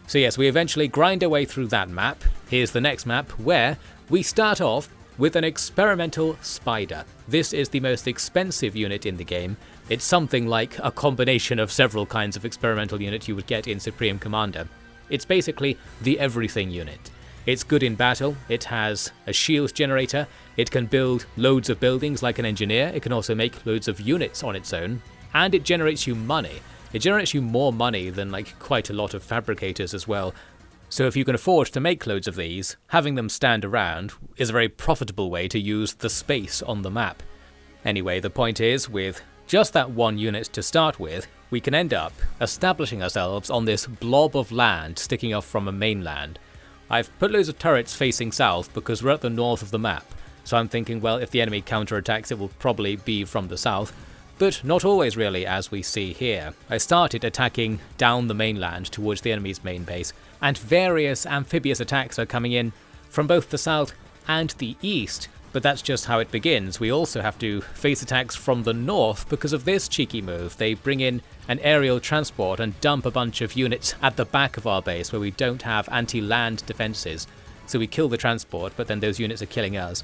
So yes, we eventually grind our way through that map. Here's the next map, where we start off with an experimental spider. This is the most expensive unit in the game. It's something like a combination of several kinds of experimental unit you would get in Supreme Commander. It's basically the everything unit. It's good in battle, it has a shield generator, it can build loads of buildings like an engineer, it can also make loads of units on its own, and it generates you money. It generates you more money than like quite a lot of fabricators as well. So if you can afford to make loads of these, having them stand around is a very profitable way to use the space on the map. Anyway, the point is, with just that one unit to start with, we can end up establishing ourselves on this blob of land sticking off from a mainland. I've put loads of turrets facing south because we're at the north of the map, so I'm thinking, well, if the enemy counterattacks it will probably be from the south. But not always really, as we see here. I started attacking down the mainland towards the enemy's main base, and various amphibious attacks are coming in from both the south and the east, but that's just how it begins. We also have to face attacks from the north because of this cheeky move. They bring in an aerial transport and dump a bunch of units at the back of our base where we don't have anti-land defenses. So we kill the transport, but then those units are killing us.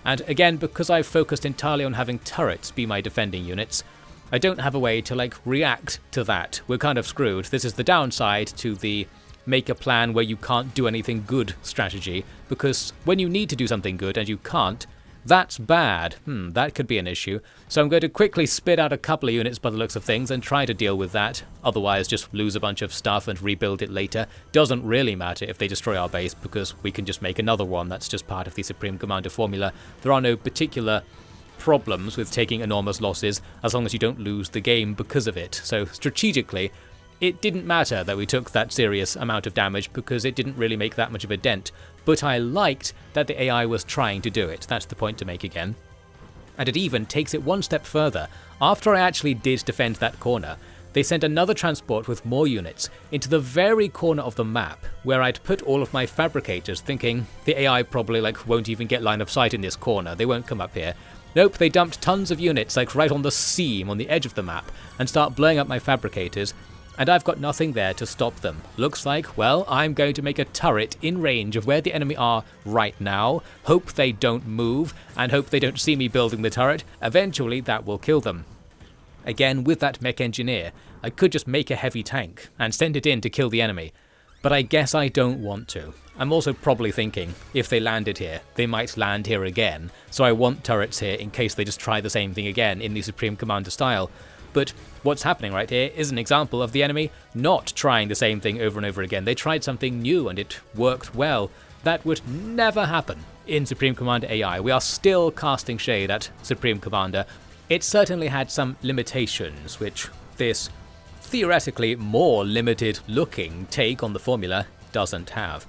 And again, because I've focused entirely on having turrets be my defending units, I don't have a way to react to that. We're kind of screwed. This is the downside to the make a plan where you can't do anything good strategy, because when you need to do something good and you can't, that's bad. That could be an issue. So I'm going to quickly spit out a couple of units by the looks of things and try to deal with that. Otherwise, just lose a bunch of stuff and rebuild it later. Doesn't really matter if they destroy our base, because we can just make another one. That's just part of the Supreme Commander formula. There are no particular problems with taking enormous losses as long as you don't lose the game because of it. So strategically, it didn't matter that we took that serious amount of damage because it didn't really make that much of a dent, but I liked that the AI was trying to do it. That's the point to make again. And it even takes it one step further. After I actually did defend that corner, they sent another transport with more units into the very corner of the map where I'd put all of my fabricators, thinking the AI probably won't even get line of sight in this corner, they won't come up here. Nope, they dumped tons of units right on the seam on the edge of the map and start blowing up my fabricators, and I've got nothing there to stop them. Looks like, well, I'm going to make a turret in range of where the enemy are right now, hope they don't move, and hope they don't see me building the turret. Eventually that will kill them. Again, with that mech engineer, I could just make a heavy tank and send it in to kill the enemy, but I guess I don't want to. I'm also probably thinking, if they landed here, they might land here again, so I want turrets here in case they just try the same thing again in the Supreme Commander style. But what's happening right here is an example of the enemy not trying the same thing over and over again. They tried something new and it worked well. That would never happen in Supreme Commander AI. We are still casting shade at Supreme Commander. It certainly had some limitations, which this theoretically more limited looking take on the formula doesn't have.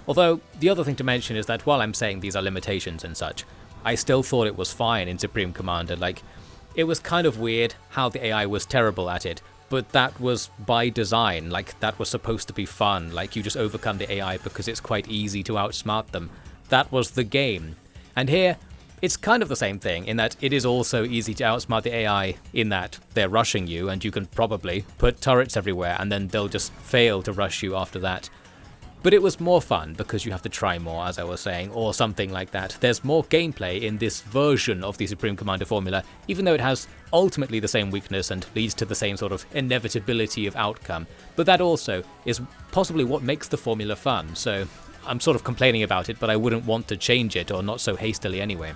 Although, the other thing to mention is that while I'm saying these are limitations and such, I still thought it was fine in Supreme Commander. Like, it was kind of weird how the AI was terrible at it, but that was by design. Like, that was supposed to be fun. Like, you just overcome the AI because it's quite easy to outsmart them. That was the game. And here, it's kind of the same thing in that it is also easy to outsmart the AI in that they're rushing you and you can probably put turrets everywhere and then they'll just fail to rush you after that. But it was more fun because you have to try more, as I was saying, or something like that. There's more gameplay in this version of the Supreme Commander formula, even though it has ultimately the same weakness and leads to the same sort of inevitability of outcome. But that also is possibly what makes the formula fun, so I'm sort of complaining about it, but I wouldn't want to change it, or not so hastily anyway.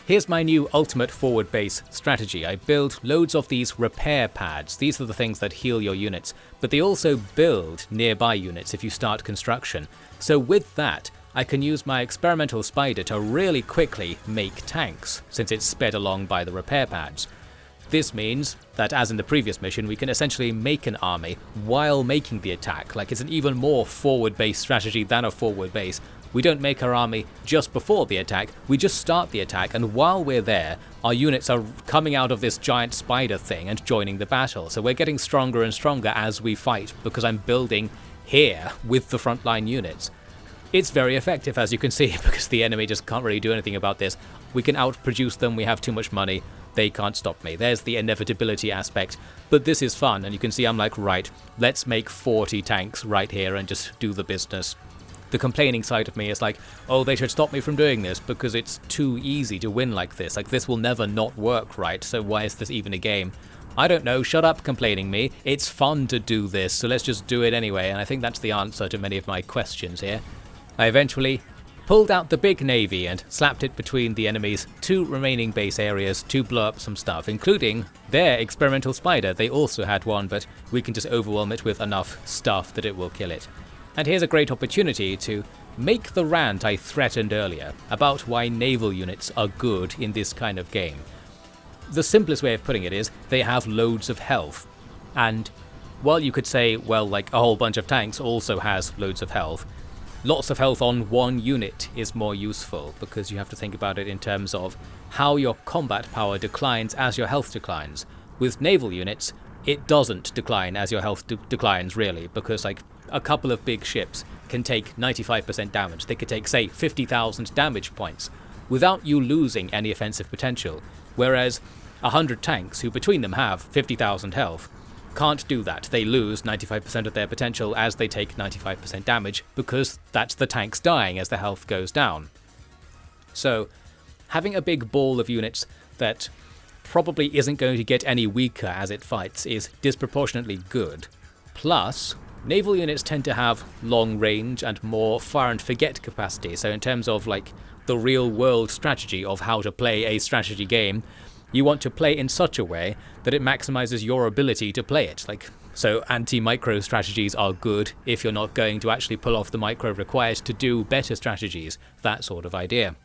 Here's my new ultimate forward base strategy. I build loads of these repair pads. These are the things that heal your units, but they also build nearby units if you start construction. So with that, I can use my experimental spider to really quickly make tanks, since it's sped along by the repair pads. This means that, as in the previous mission, we can essentially make an army while making the attack. Like, it's an even more forward-based strategy than a forward base. We don't make our army just before the attack, we just start the attack, and while we're there, our units are coming out of this giant spider thing and joining the battle. So we're getting stronger and stronger as we fight, because I'm building here with the frontline units. It's very effective, as you can see, because the enemy just can't really do anything about this. We can outproduce them, we have too much money, they can't stop me. There's the inevitability aspect, but this is fun, and you can see I'm like, right, let's make 40 tanks right here and just do the business. The complaining side of me is like, oh, they should stop me from doing this because it's too easy to win like this. Like, this will never not work, right? So why is this even a game? I don't know, shut up complaining me. It's fun to do this, so let's just do it anyway, and I think that's the answer to many of my questions here. I eventually pulled out the big navy and slapped it between the enemy's 2 remaining base areas to blow up some stuff, including their experimental spider. They also had one, but we can just overwhelm it with enough stuff that it will kill it. And here's a great opportunity to make the rant I threatened earlier about why naval units are good in this kind of game. The simplest way of putting it is they have loads of health. And while you could say, well, like a whole bunch of tanks also has loads of health, lots of health on one unit is more useful because you have to think about it in terms of how your combat power declines as your health declines. With naval units, it doesn't decline as your health declines really, because like a couple of big ships can take 95% damage. They could take, say, 50,000 damage points without you losing any offensive potential, whereas 100 tanks, who between them have 50,000 health, can't do that. They lose 95% of their potential as they take 95% damage, because that's the tanks dying as the health goes down. So, having a big ball of units that probably isn't going to get any weaker as it fights is disproportionately good. Plus, naval units tend to have long range and more fire and forget capacity, so in terms of like the real world strategy of how to play a strategy game, you want to play in such a way that it maximizes your ability to play it. Like, so anti-micro strategies are good if you're not going to actually pull off the micro required to do better strategies, that sort of idea.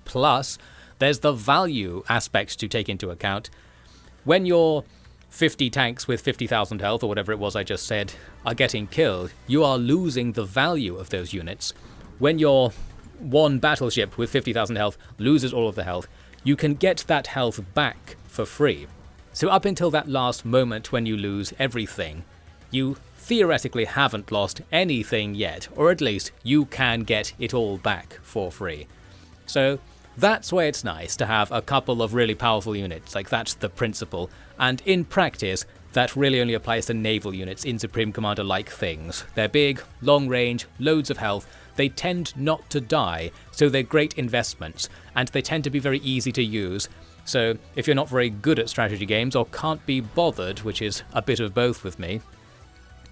Plus, there's the value aspect to take into account. When your 50 tanks with 50,000 health, or whatever it was I just said, are getting killed, you are losing the value of those units. When your one battleship with 50,000 health loses all of the health, you can get that health back for free. So up until that last moment when you lose everything, you theoretically haven't lost anything yet, or at least you can get it all back for free. So that's why it's nice to have a couple of really powerful units, like that's the principle, and in practice, that really only applies to naval units in Supreme Commander-like things. They're big, long range, loads of health, they tend not to die, so they're great investments, and they tend to be very easy to use. So if you're not very good at strategy games, or can't be bothered, which is a bit of both with me,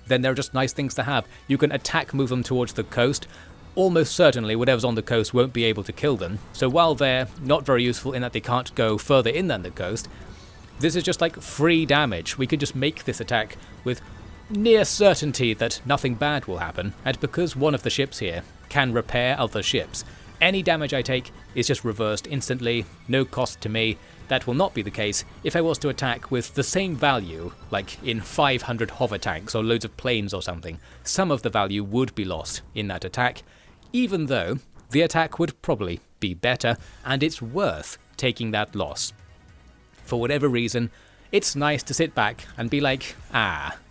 then they're just nice things to have. You can attack move them towards the coast. Almost certainly whatever's on the coast won't be able to kill them, so while they're not very useful in that they can't go further in than the coast, this is just like free damage. We could just make this attack with near certainty that nothing bad will happen, and because one of the ships here can repair other ships, any damage I take is just reversed instantly, no cost to me. That will not be the case if I was to attack with the same value, like in 500 hover tanks or loads of planes or something. Some of the value would be lost in that attack, even though the attack would probably be better, and it's worth taking that loss. For whatever reason, it's nice to sit back and be like,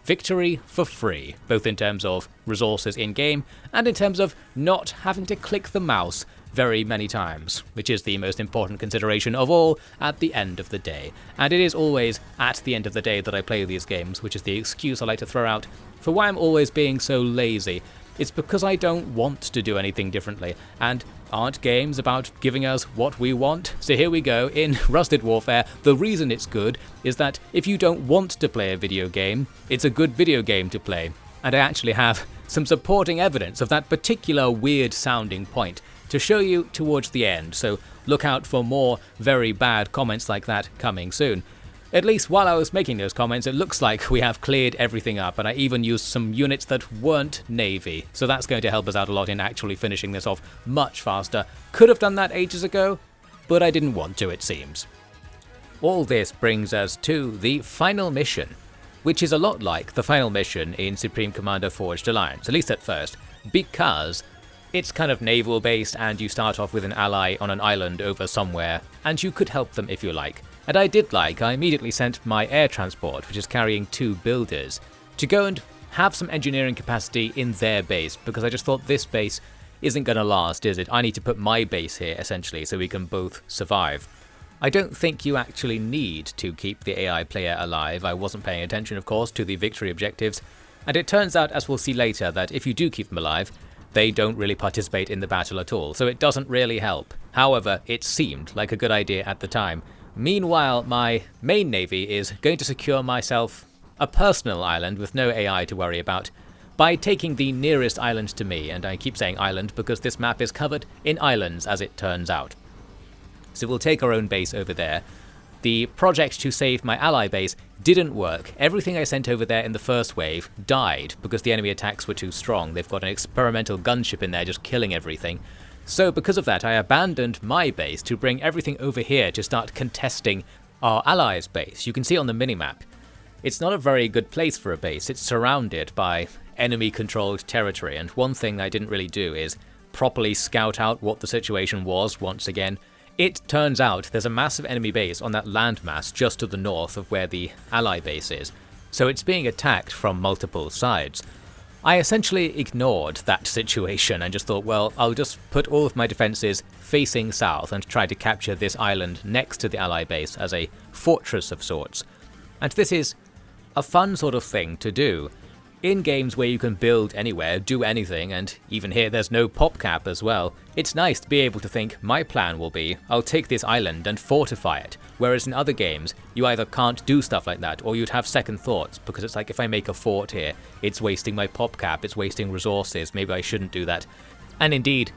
victory for free, both in terms of resources in-game and in terms of not having to click the mouse very many times, which is the most important consideration of all at the end of the day. And it is always at the end of the day that I play these games, which is the excuse I like to throw out for why I'm always being so lazy. It's because I don't want to do anything differently, and aren't games about giving us what we want? So here we go, in Rusted Warfare, the reason it's good is that if you don't want to play a video game, it's a good video game to play. And I actually have some supporting evidence of that particular weird sounding point to show you towards the end, so look out for more very bad comments like that coming soon. At least while I was making those comments, it looks like we have cleared everything up, and I even used some units that weren't Navy, so that's going to help us out a lot in actually finishing this off much faster. Could have done that ages ago, but I didn't want to, it seems. All this brings us to the final mission, which is a lot like the final mission in Supreme Commander Forged Alliance, at least at first, because it's kind of naval based and you start off with an ally on an island over somewhere, and you could help them if you like. And I immediately sent my air transport, which is carrying 2 builders, to go and have some engineering capacity in their base, because I just thought this base isn't going to last, is it? I need to put my base here, essentially, so we can both survive. I don't think you actually need to keep the AI player alive. I wasn't paying attention, of course, to the victory objectives, and it turns out, as we'll see later, that if you do keep them alive, they don't really participate in the battle at all, so it doesn't really help. However, it seemed like a good idea at the time. Meanwhile, my main navy is going to secure myself a personal island with no AI to worry about by taking the nearest island to me, and I keep saying island because this map is covered in islands as it turns out. So we'll take our own base over there. The project to save my ally base didn't work. Everything I sent over there in the first wave died because the enemy attacks were too strong. They've got an experimental gunship in there just killing everything. So because of that, I abandoned my base to bring everything over here to start contesting our allies' base. You can see on the minimap, it's not a very good place for a base. It's surrounded by enemy-controlled territory, and one thing I didn't really do is properly scout out what the situation was once again. It turns out there's a massive enemy base on that landmass just to the north of where the ally base is, so it's being attacked from multiple sides. I essentially ignored that situation and just thought, well, I'll just put all of my defences facing south and try to capture this island next to the ally base as a fortress of sorts. And this is a fun sort of thing to do. In games where you can build anywhere, do anything, and even here there's no pop cap as well, it's nice to be able to think, my plan will be, I'll take this island and fortify it, whereas in other games, you either can't do stuff like that, or you'd have second thoughts, because it's like, if I make a fort here, it's wasting my pop cap, it's wasting resources, maybe I shouldn't do that. And indeed,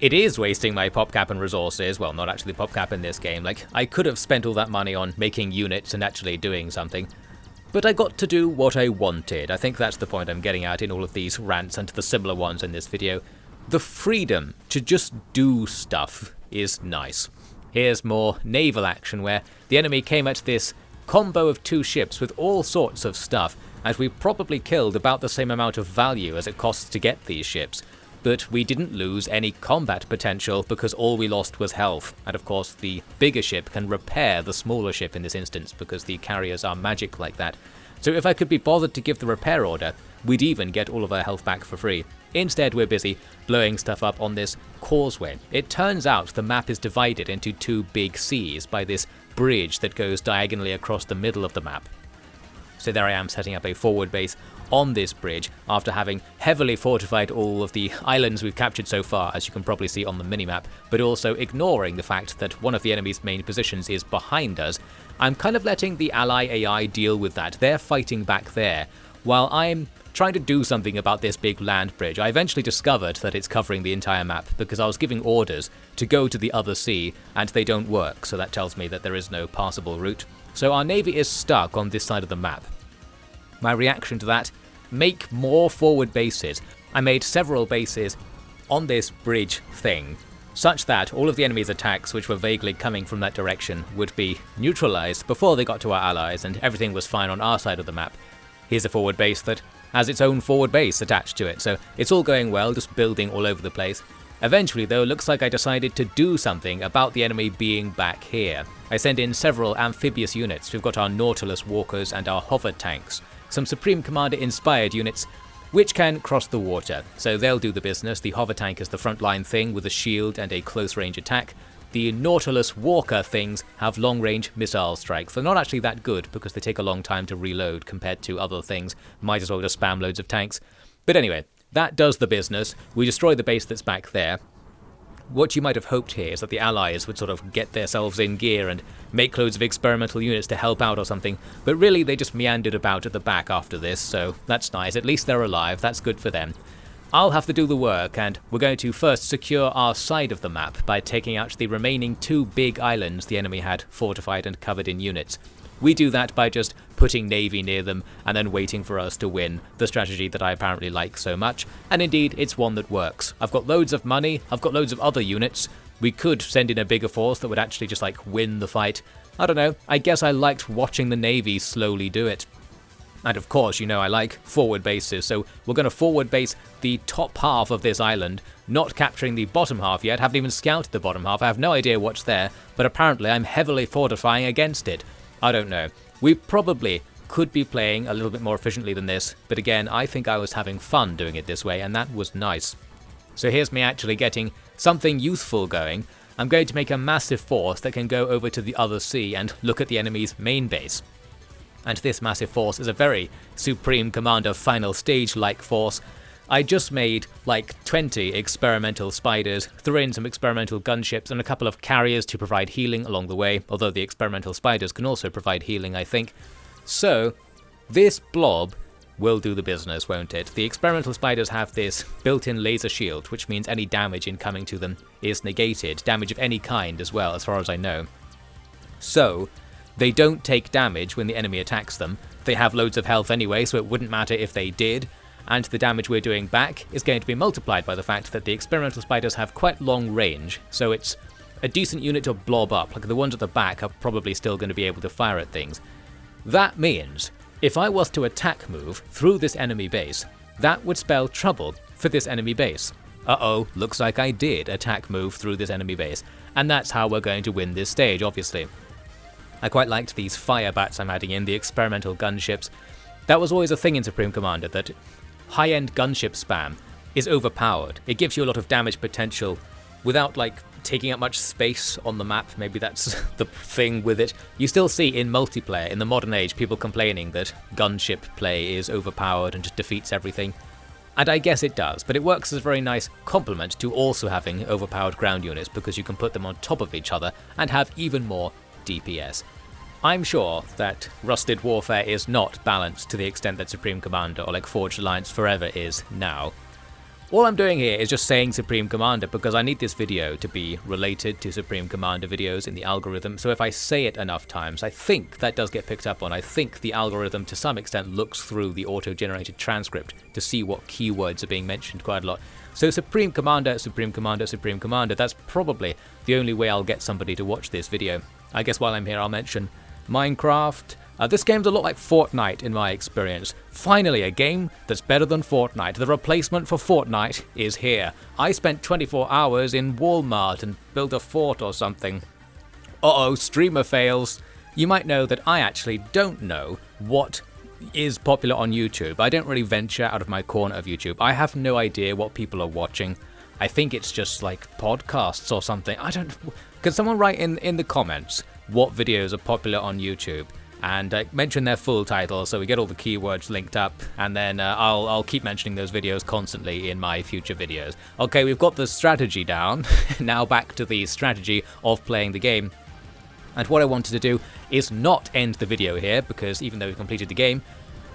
it is wasting my pop cap and resources, well, not actually pop cap in this game, like, I could have spent all that money on making units and actually doing something. But I got to do what I wanted. I think that's the point I'm getting at in all of these rants and the similar ones in this video. The freedom to just do stuff is nice. Here's more naval action where the enemy came at this combo of 2 ships with all sorts of stuff, and we probably killed about the same amount of value as it costs to get these ships. But we didn't lose any combat potential because all we lost was health, and of course the bigger ship can repair the smaller ship in this instance because the carriers are magic like that. So if I could be bothered to give the repair order, we'd even get all of our health back for free. Instead we're busy blowing stuff up on this causeway. It turns out the map is divided into 2 big seas by this bridge that goes diagonally across the middle of the map. So there I am setting up a forward base on this bridge after having heavily fortified all of the islands we've captured so far, as you can probably see on the minimap, but also ignoring the fact that one of the enemy's main positions is behind us. I'm kind of letting the ally AI deal with that. They're fighting back there, while I'm trying to do something about this big land bridge. I eventually discovered that it's covering the entire map because I was giving orders to go to the other sea and they don't work, so that tells me that there is no passable route. So our navy is stuck on this side of the map. My reaction to that: make more forward bases. I made several bases on this bridge thing, such that all of the enemy's attacks which were vaguely coming from that direction would be neutralized before they got to our allies, and everything was fine on our side of the map. Here's a forward base that has its own forward base attached to it, so it's all going well, just building all over the place. Eventually though, looks like I decided to do something about the enemy being back here. I send in several amphibious units. We've got our Nautilus walkers and our hover tanks, some Supreme Commander inspired units which can cross the water, so they'll do the business. The hover tank is the frontline thing with a shield and a close range attack. The Nautilus walker things have long range missile strikes. They're not actually that good because they take a long time to reload compared to other things. Might as well just spam loads of tanks. But anyway, that does the business. We destroy the base that's back there. What you might have hoped here is that the allies would sort of get themselves in gear and make loads of experimental units to help out or something, but really they just meandered about at the back after this, so that's nice. At least they're alive, that's good for them. I'll have to do the work, and we're going to first secure our side of the map by taking out the remaining 2 big islands the enemy had fortified and covered in units. We do that by just putting navy near them and then waiting for us to win, the strategy that I apparently like so much, and indeed it's one that works. I've got loads of money, I've got loads of other units. We could send in a bigger force that would actually just like win the fight. I don't know, I guess I liked watching the navy slowly do it. And of course, you know I like forward bases, so we're going to forward base the top half of this island, not capturing the bottom half yet. Haven't even scouted the bottom half, I have no idea what's there, but apparently I'm heavily fortifying against it. I don't know. We probably could be playing a little bit more efficiently than this, but again, I think I was having fun doing it this way, and that was nice. So here's me actually getting something useful going. I'm going to make a massive force that can go over to the other sea and look at the enemy's main base. And this massive force is a very Supreme Commander final stage-like force. I just made like 20 experimental spiders, threw in some experimental gunships and a couple of carriers to provide healing along the way, although the experimental spiders can also provide healing, I think. So, this blob will do the business, won't it? The experimental spiders have this built-in laser shield, which means any damage incoming to them is negated, damage of any kind as well, as far as I know. So, they don't take damage when the enemy attacks them. They have loads of health anyway, so it wouldn't matter if they did. And the damage we're doing back is going to be multiplied by the fact that the experimental spiders have quite long range, so it's a decent unit to blob up. Like the ones at the back are probably still going to be able to fire at things. That means if I was to attack move through this enemy base, that would spell trouble for this enemy base. Uh-oh, looks like I did attack move through this enemy base, and that's how we're going to win this stage, obviously. I quite liked these fire bats I'm adding in, the experimental gunships. That was always a thing in Supreme Commander, that high-end gunship spam is overpowered. It gives you a lot of damage potential without like taking up much space on the map. Maybe that's the thing with it. You still see in multiplayer in the modern age people complaining that gunship play is overpowered and just defeats everything. And I guess it does, but it works as a very nice complement to also having overpowered ground units because you can put them on top of each other and have even more DPS. I'm sure that Rusted Warfare is not balanced to the extent that Supreme Commander or like Forged Alliance Forever is now. All I'm doing here is just saying Supreme Commander because I need this video to be related to Supreme Commander videos in the algorithm, so if I say it enough times, I think that does get picked up on. I think the algorithm to some extent looks through the auto-generated transcript to see what keywords are being mentioned quite a lot. So Supreme Commander, Supreme Commander, Supreme Commander, that's probably the only way I'll get somebody to watch this video. I guess while I'm here I'll mention Minecraft. This game's a lot like Fortnite in my experience. Finally, a game that's better than Fortnite. The replacement for Fortnite is here. I spent 24 hours in Walmart and built a fort or something. Uh-oh, streamer fails. You might know that I actually don't know what is popular on YouTube. I don't really venture out of my corner of YouTube. I have no idea what people are watching. I think it's just like podcasts or something. I don't... Can someone write in the comments what videos are popular on YouTube? And mention their full title so we get all the keywords linked up, and then I'll keep mentioning those videos constantly in my future videos. Okay, we've got the strategy down. Now back to the strategy of playing the game. And what I wanted to do is not end the video here, because even though we completed the game,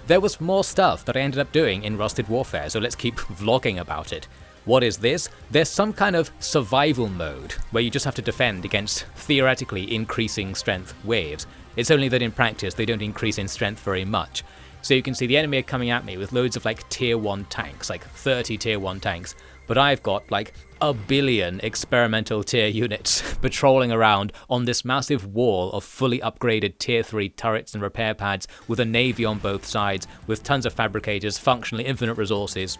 there was more stuff that I ended up doing in Rusted Warfare, so let's keep vlogging about it. What is this? There's some kind of survival mode, where you just have to defend against theoretically increasing strength waves. It's only that in practice they don't increase in strength very much. So you can see the enemy are coming at me with loads of like tier 1 tanks, like 30 tier 1 tanks, but I've got like a billion experimental tier units patrolling around on this massive wall of fully upgraded tier 3 turrets and repair pads with a navy on both sides, with tons of fabricators, functionally infinite resources.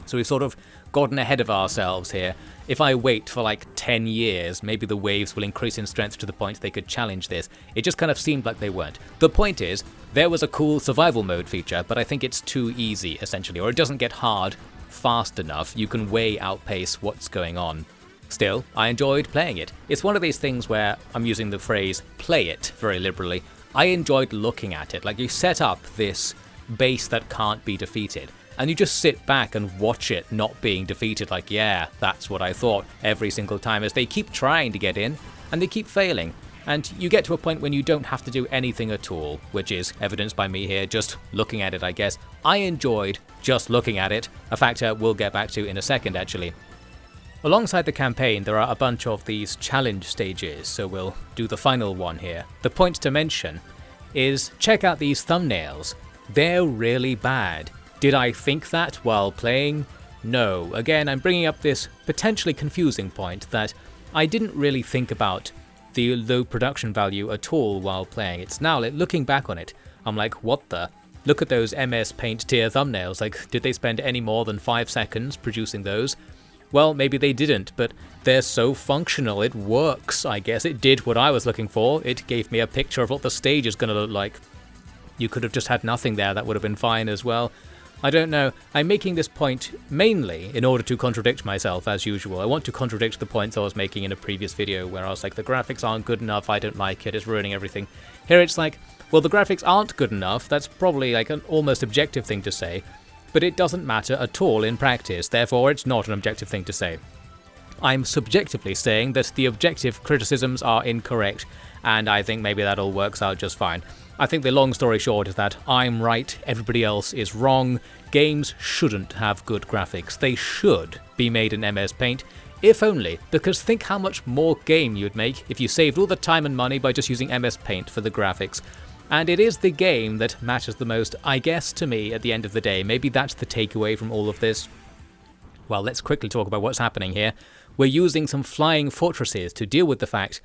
So we've sort of gotten ahead of ourselves here. If I wait for like 10 years, maybe the waves will increase in strength to the point they could challenge this. It just kind of seemed like they weren't. The point is, there was a cool survival mode feature, but I think it's too easy, essentially, or it doesn't get hard fast enough. You can way outpace what's going on. Still, I enjoyed playing it. It's one of these things where I'm using the phrase play it very liberally. I enjoyed looking at it. Like, you set up this base that can't be defeated, and you just sit back and watch it not being defeated. Like, yeah, that's what I thought every single time, as they keep trying to get in and they keep failing. And you get to a point when you don't have to do anything at all, which is evidenced by me here just looking at it, I guess. I enjoyed just looking at it, a factor we'll get back to in a second actually. Alongside the campaign, there are a bunch of these challenge stages, so we'll do the final one here. The point to mention is check out these thumbnails. They're really bad. Did I think that while playing? No. Again, I'm bringing up this potentially confusing point that I didn't really think about the low production value at all while playing. It's now, like, looking back on it, I'm like, what the? Look at those MS Paint tier thumbnails. Like, did they spend any more than 5 seconds producing those? Well, maybe they didn't, but they're so functional, it works, I guess. It did what I was looking for. It gave me a picture of what the stage is going to look like. You could have just had nothing there, that would have been fine as well. I don't know. I'm making this point mainly in order to contradict myself, as usual. I want to contradict the points I was making in a previous video where I was like, the graphics aren't good enough, I don't like it, it's ruining everything. Here it's like, well, the graphics aren't good enough, that's probably like an almost objective thing to say, but it doesn't matter at all in practice, therefore it's not an objective thing to say. I'm subjectively saying that the objective criticisms are incorrect, and I think maybe that all works out just fine. I think the long story short is that I'm right, everybody else is wrong. Games shouldn't have good graphics. They should be made in MS Paint, if only, because think how much more game you'd make if you saved all the time and money by just using MS Paint for the graphics. And it is the game that matters the most, I guess, to me at the end of the day. Maybe that's the takeaway from all of this. Well, let's quickly talk about what's happening here. We're using some flying fortresses to deal with the fact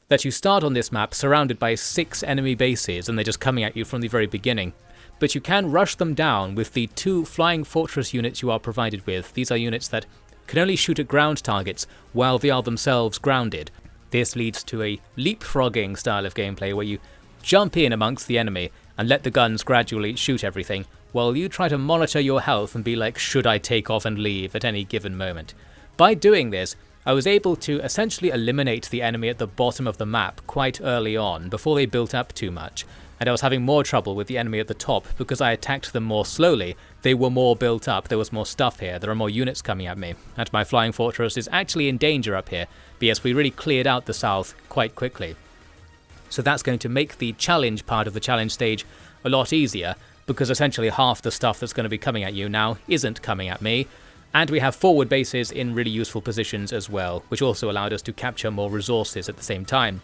that you start on this map surrounded by 6 enemy bases and they're just coming at you from the very beginning. But you can rush them down with the 2 flying fortress units you are provided with. These are units that can only shoot at ground targets while they are themselves grounded. This leads to a leapfrogging style of gameplay where you jump in amongst the enemy and let the guns gradually shoot everything while you try to monitor your health and be like, should I take off and leave at any given moment? By doing this, I was able to essentially eliminate the enemy at the bottom of the map quite early on, before they built up too much, and I was having more trouble with the enemy at the top because I attacked them more slowly. They were more built up, there was more stuff here, there are more units coming at me, and my flying fortress is actually in danger up here, but yes, we really cleared out the south quite quickly. So that's going to make the challenge part of the challenge stage a lot easier, because essentially half the stuff that's going to be coming at you now isn't coming at me. And we have forward bases in really useful positions as well, which also allowed us to capture more resources at the same time.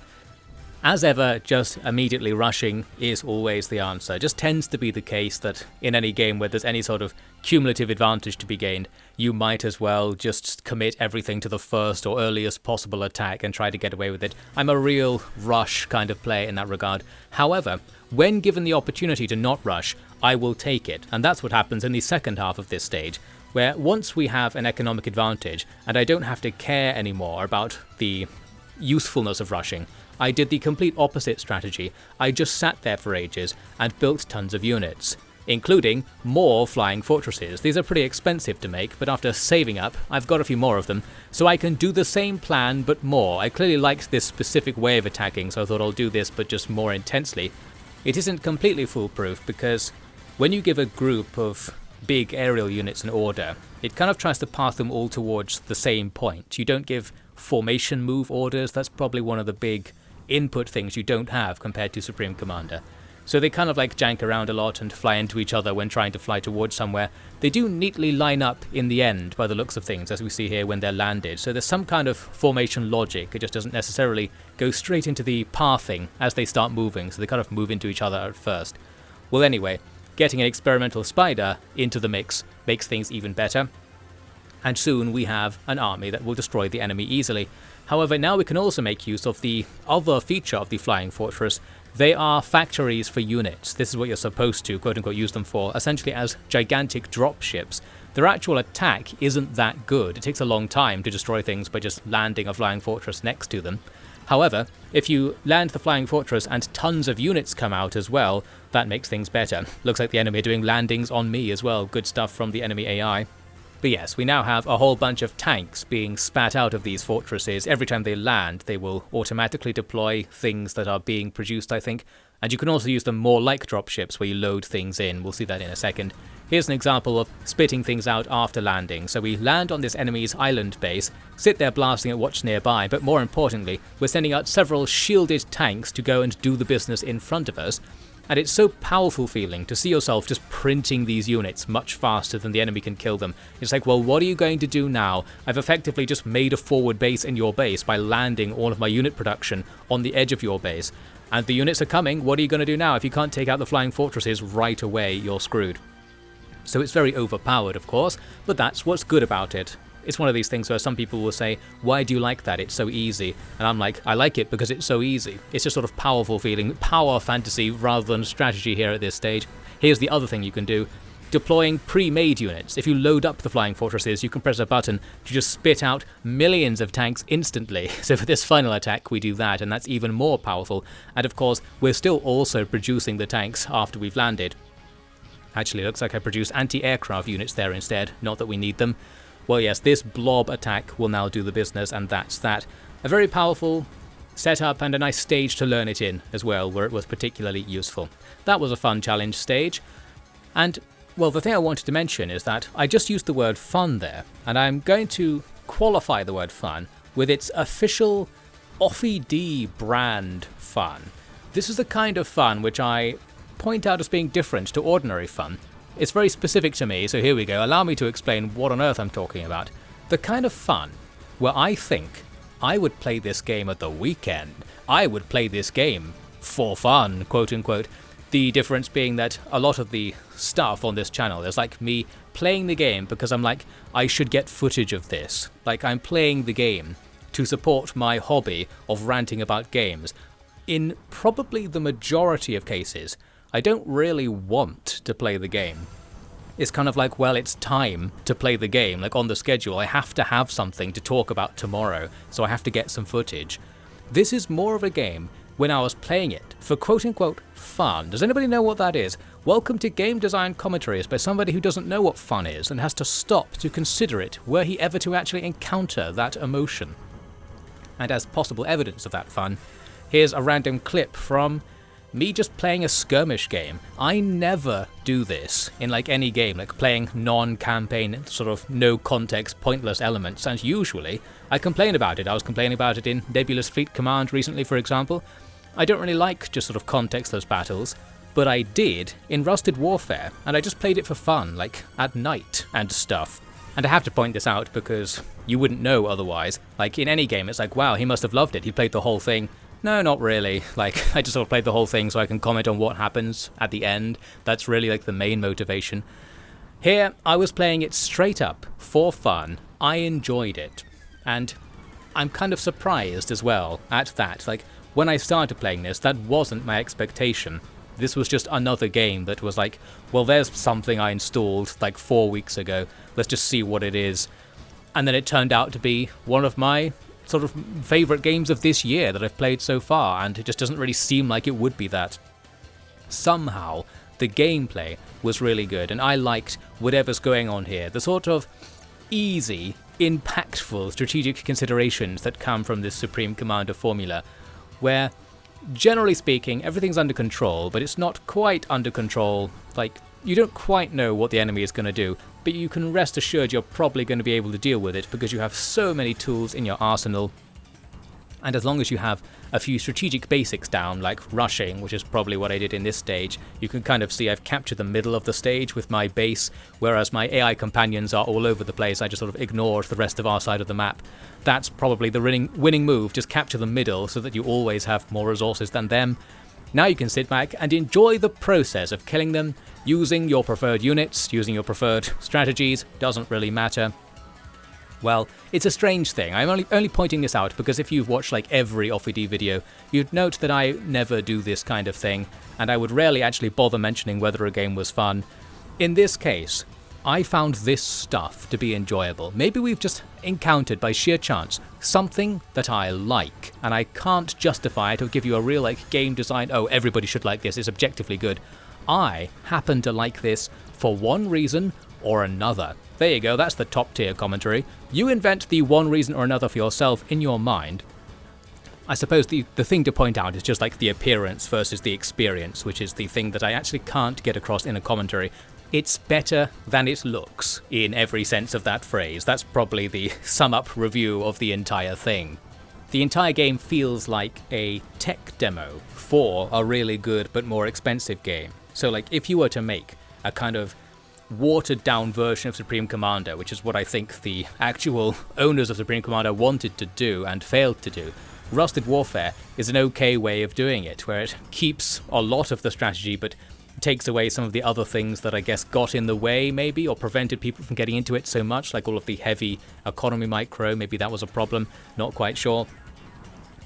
As ever, just immediately rushing is always the answer. It just tends to be the case that in any game where there's any sort of cumulative advantage to be gained, you might as well just commit everything to the first or earliest possible attack and try to get away with it. I'm a real rush kind of player in that regard. However, when given the opportunity to not rush, I will take it, and that's what happens in the second half of this stage, where once we have an economic advantage and I don't have to care anymore about the usefulness of rushing, I did the complete opposite strategy. I just sat there for ages and built tons of units, including more flying fortresses. These are pretty expensive to make, but after saving up, I've got a few more of them, so I can do the same plan but more. I clearly liked this specific way of attacking, so I thought I'll do this but just more intensely. It isn't completely foolproof because when you give a group of big aerial units an order, it kind of tries to path them all towards the same point. You don't give formation move orders. That's probably one of the big input things you don't have compared to Supreme Commander. So they kind of like jank around a lot and fly into each other when trying to fly towards somewhere. They do neatly line up in the end by the looks of things, as we see here when they're landed. So there's some kind of formation logic. It just doesn't necessarily go straight into the pathing as they start moving, so they kind of move into each other at first. Well, anyway, getting an experimental spider into the mix makes things even better, and soon we have an army that will destroy the enemy easily. However, now we can also make use of the other feature of the Flying Fortress. They are factories for units. This is what you're supposed to, quote-unquote, use them for, essentially as gigantic dropships. their actual attack isn't that good. It takes a long time to destroy things by just landing a flying fortress next to them. However, if you land the flying fortress and tons of units come out as well, that makes things better. Looks like the enemy are doing landings on me as well. Good stuff from the enemy AI. But yes, we now have a whole bunch of tanks being spat out of these fortresses. Every time they land, they will automatically deploy things that are being produced, I think. And you can also use them more like dropships where you load things in. We'll see that in a second. Here's an example of spitting things out after landing. So we land on this enemy's island base, sit there blasting at what's nearby, but more importantly, we're sending out several shielded tanks to go and do the business in front of us. And it's so powerful feeling to see yourself just printing these units much faster than the enemy can kill them. It's like, well, what are you going to do now? I've effectively just made a forward base in your base by landing all of my unit production on the edge of your base. And the units are coming, what are you going to do now? If you can't take out the flying fortresses right away, you're screwed. So it's very overpowered, of course, but that's what's good about it. It's one of these things where some people will say, why do you like that? It's so easy. And I'm like, I like it because it's so easy. It's just sort of powerful feeling, power fantasy rather than strategy here at this stage. Here's the other thing you can do. Deploying pre-made units. If you load up the flying fortresses, you can press a button to just spit out millions of tanks instantly. So for this final attack, we do that, and that's even more powerful. And of course, we're still also producing the tanks after we've landed. Actually, it looks like I produced anti-aircraft units there instead, not that we need them. Well, yes, this blob attack will now do the business, and that's that. A very powerful setup and a nice stage to learn it in as well, where it was particularly useful. That was a fun challenge stage. And, well, the thing I wanted to mention is that I just used the word fun there, and I'm going to qualify the word fun with its official Offie brand fun. This is the kind of fun which I point out as being different to ordinary fun. It's very specific to me, so here we go. Allow me to explain what on earth I'm talking about. The kind of fun where I think I would play this game at the weekend. I would play this game for fun, quote unquote. The difference being that a lot of the stuff on this channel is like me playing the game because I'm like, I should get footage of this. Like, I'm playing the game to support my hobby of ranting about games. In probably the majority of cases, I don't really want to play the game. It's kind of like, well, it's time to play the game. Like on the schedule, I have to have something to talk about tomorrow, so I have to get some footage. This is more of a game when I was playing it for quote-unquote fun. Does anybody know what that is? Welcome to Game Design Commentaries by somebody who doesn't know what fun is and has to stop to consider it were he ever to actually encounter that emotion. And as possible evidence of that fun, here's a random clip from me just playing a skirmish game. I never do this in like any game, like playing non-campaign, sort of no context, pointless elements, and usually I complain about it. I was complaining about it in Nebulous Fleet Command recently, for example. I don't really like just sort of contextless battles, but I did in Rusted Warfare, and I just played it for fun, like at night and stuff. And I have to point this out because you wouldn't know otherwise. Like in any game, it's like, wow, he must have loved it. He played the whole thing. No, not really. Like, I just sort of played the whole thing so I can comment on what happens at the end. That's really like the main motivation. Here, I was playing it straight up for fun. I enjoyed it. And I'm kind of surprised as well at that. Like, when I started playing this, that wasn't my expectation. This was just another game that was like, well, there's something I installed like 4 weeks ago. Let's just see what it is. And then it turned out to be one of my sort of favourite games of this year that I've played so far, and it just doesn't really seem like it would be that. Somehow, the gameplay was really good, and I liked whatever's going on here. The sort of easy, impactful strategic considerations that come from this Supreme Commander formula, where, generally speaking, everything's under control, but it's not quite under control. Like, you don't quite know what the enemy is going to do, but you can rest assured you're probably going to be able to deal with it because you have so many tools in your arsenal. And as long as you have a few strategic basics down, like rushing, which is probably what I did in this stage, you can kind of see I've captured the middle of the stage with my base, whereas my AI companions are all over the place. I just sort of ignored the rest of our side of the map. That's probably the winning move, just capture the middle so that you always have more resources than them. Now you can sit back and enjoy the process of killing them, using your preferred units, using your preferred strategies, doesn't really matter. Well, it's a strange thing. I'm only pointing this out because if you've watched like every Offie video, you'd note that I never do this kind of thing, and I would rarely actually bother mentioning whether a game was fun. In this case, I found this stuff to be enjoyable. Maybe we've just encountered by sheer chance something that I like, and I can't justify it or give you a real game design, oh, everybody should like this, it's objectively good. I happen to like this for one reason or another. There you go, that's the top tier commentary. You invent the one reason or another for yourself in your mind. I suppose the thing to point out is just the appearance versus the experience, which is the thing that I actually can't get across in a commentary. It's better than it looks, in every sense of that phrase. That's probably the sum-up review of the entire thing. The entire game feels like a tech demo for a really good but more expensive game. So if you were to make a kind of watered-down version of Supreme Commander, which is what I think the actual owners of Supreme Commander wanted to do and failed to do, Rusted Warfare is an okay way of doing it, where it keeps a lot of the strategy but takes away some of the other things that I guess got in the way maybe, or prevented people from getting into it so much, like all of the heavy economy micro. Maybe that was a problem, not quite sure.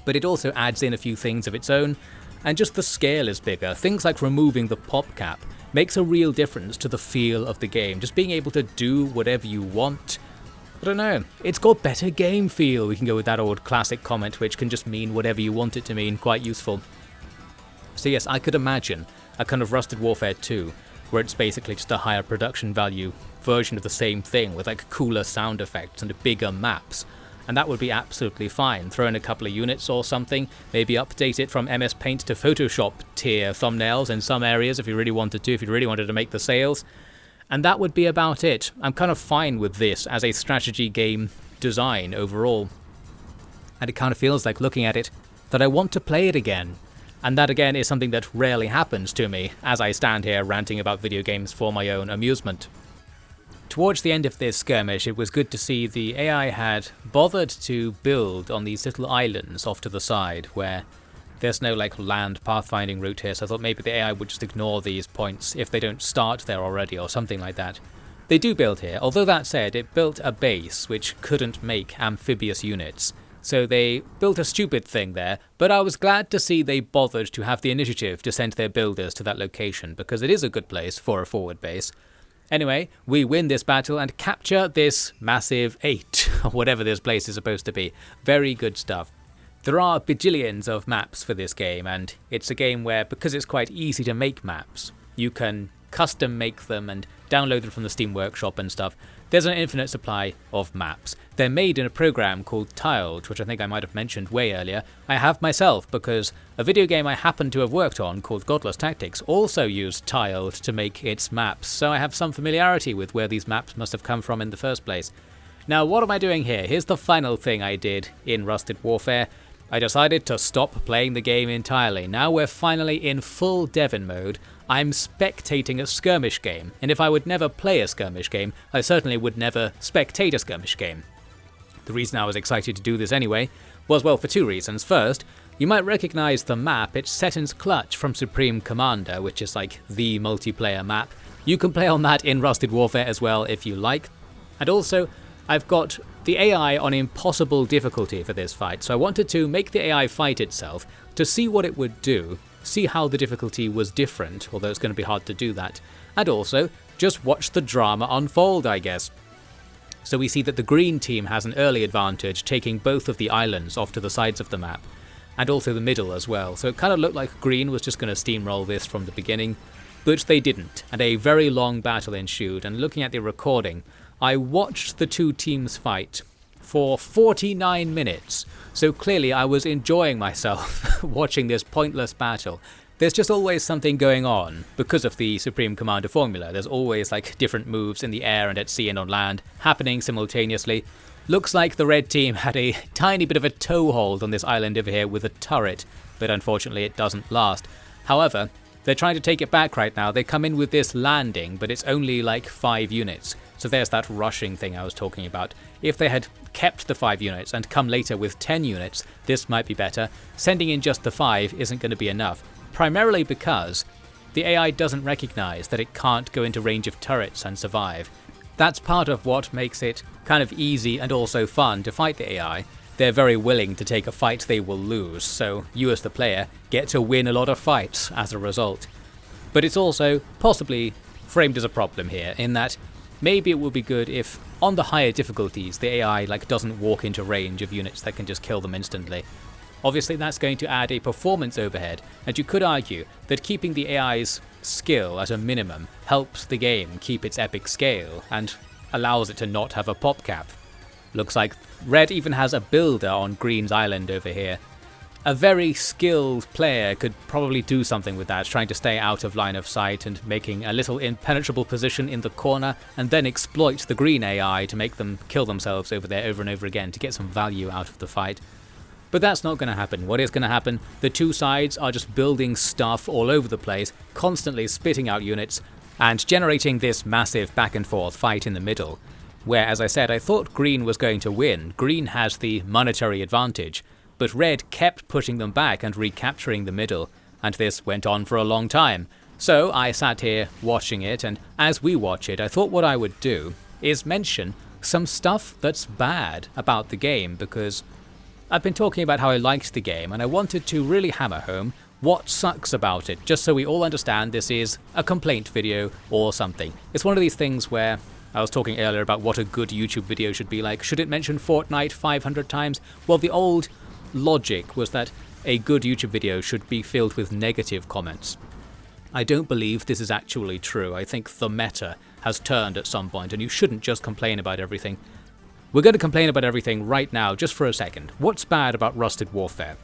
But it also adds in a few things of its own, and just the scale is bigger. Things like removing the pop cap makes a real difference to the feel of the game. Just being able to do whatever you want. I don't know, it's got better game feel. We can go with that old classic comment, which can just mean whatever you want it to mean, quite useful. So yes, I could imagine a kind of Rusted Warfare 2, where it's basically just a higher production value version of the same thing, with cooler sound effects and bigger maps. And that would be absolutely fine. Throw in a couple of units or something, maybe update it from MS Paint to Photoshop tier thumbnails in some areas if you really wanted to, if you really wanted to make the sales. And that would be about it. I'm kind of fine with this as a strategy game design overall. And it kind of feels like, looking at it, that I want to play it again. And that again is something that rarely happens to me as I stand here ranting about video games for my own amusement. Towards the end of this skirmish, it was good to see the AI had bothered to build on these little islands off to the side where there's no land pathfinding route here, so I thought maybe the AI would just ignore these points if they don't start there already or something like that. They do build here, although that said, it built a base which couldn't make amphibious units. So they built a stupid thing there, but I was glad to see they bothered to have the initiative to send their builders to that location, because it is a good place for a forward base. Anyway, we win this battle and capture this massive 8, or whatever this place is supposed to be. Very good stuff. There are bajillions of maps for this game, and it's a game where, because it's quite easy to make maps, you can custom make them and download them from the Steam Workshop and stuff. There's an infinite supply of maps. They're made in a program called Tiled, which I think I might have mentioned way earlier. I have myself, because a video game I happen to have worked on called Godless Tactics also used Tiled to make its maps, so I have some familiarity with where these maps must have come from in the first place. Now, what am I doing here? Here's the final thing I did in Rusted Warfare. I decided to stop playing the game entirely. Now we're finally in full Devon mode. I'm spectating a skirmish game, and if I would never play a skirmish game, I certainly would never spectate a skirmish game. The reason I was excited to do this anyway was, well, for two reasons. First, you might recognise the map. It's Setton's Clutch from Supreme Commander, which is the multiplayer map. You can play on that in Rusted Warfare as well if you like. And also, I've got the AI on impossible difficulty for this fight, so I wanted to make the AI fight itself to see what it would do, see how the difficulty was different, although it's going to be hard to do that, and also just watch the drama unfold, I guess. So we see that the green team has an early advantage, taking both of the islands off to the sides of the map, and also the middle as well, so it kind of looked like green was just going to steamroll this from the beginning, but they didn't, and a very long battle ensued. And looking at the recording, I watched the two teams fight for 49 minutes, so clearly I was enjoying myself watching this pointless battle. There's just always something going on because of the Supreme Commander formula. There's always different moves in the air and at sea and on land happening simultaneously. Looks like the red team had a tiny bit of a toehold on this island over here with a turret, but unfortunately it doesn't last. However, they're trying to take it back right now. They come in with this landing, but it's only 5 units. So there's that rushing thing I was talking about. If they had kept the 5 units and come later with 10 units, this might be better. Sending in just the 5 isn't going to be enough, primarily because the AI doesn't recognise that it can't go into range of turrets and survive. That's part of what makes it kind of easy and also fun to fight the AI. They're very willing to take a fight they will lose, so you as the player get to win a lot of fights as a result. But it's also possibly framed as a problem here, in that maybe it would be good if, on the higher difficulties, the AI doesn't walk into range of units that can just kill them instantly. Obviously that's going to add a performance overhead, and you could argue that keeping the AI's skill at a minimum helps the game keep its epic scale, and allows it to not have a pop cap. Looks like Red even has a builder on Green's island over here. A very skilled player could probably do something with that, trying to stay out of line of sight and making a little impenetrable position in the corner, and then exploit the Green AI to make them kill themselves over there over and over again to get some value out of the fight. But that's not going to happen. What is going to happen? The two sides are just building stuff all over the place, constantly spitting out units, and generating this massive back and forth fight in the middle, where, as I said, I thought Green was going to win. Green has the monetary advantage, but Red kept pushing them back and recapturing the middle, and this went on for a long time. So I sat here watching it, and as we watch it, I thought what I would do is mention some stuff that's bad about the game, because I've been talking about how I liked the game, and I wanted to really hammer home what sucks about it, just so we all understand this is a complaint video or something. It's one of these things where I was talking earlier about what a good YouTube video should be like. Should it mention Fortnite 500 times? Well, the old logic was that a good YouTube video should be filled with negative comments. I don't believe this is actually true. I think the meta has turned at some point, and you shouldn't just complain about everything. We're going to complain about everything right now, just for a second. What's bad about Rusted Warfare?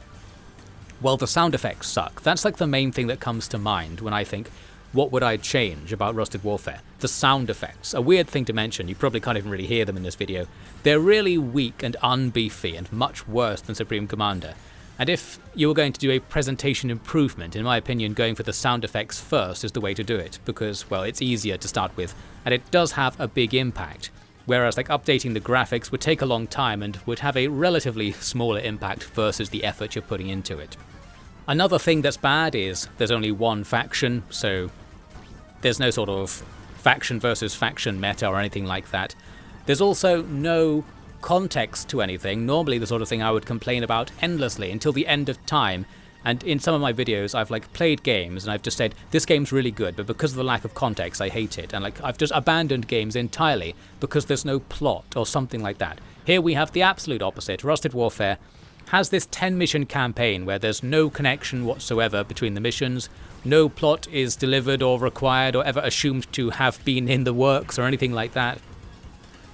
Well, the sound effects suck. That's the main thing that comes to mind when I think, what would I change about Rusted Warfare? The sound effects. A weird thing to mention, you probably can't even really hear them in this video. They're really weak and unbeefy and much worse than Supreme Commander. And if you were going to do a presentation improvement, in my opinion, going for the sound effects first is the way to do it, because, well, it's easier to start with, and it does have a big impact. Whereas updating the graphics would take a long time and would have a relatively smaller impact versus the effort you're putting into it. Another thing that's bad is there's only one faction, so there's no sort of faction versus faction meta or anything like that. There's also no context to anything, normally the sort of thing I would complain about endlessly until the end of time. And in some of my videos I've played games and I've just said, this game's really good, but because of the lack of context I hate it. And I've just abandoned games entirely because there's no plot or something like that. Here we have the absolute opposite. Rusted Warfare has this 10 mission campaign where there's no connection whatsoever between the missions, no plot is delivered or required or ever assumed to have been in the works or anything like that.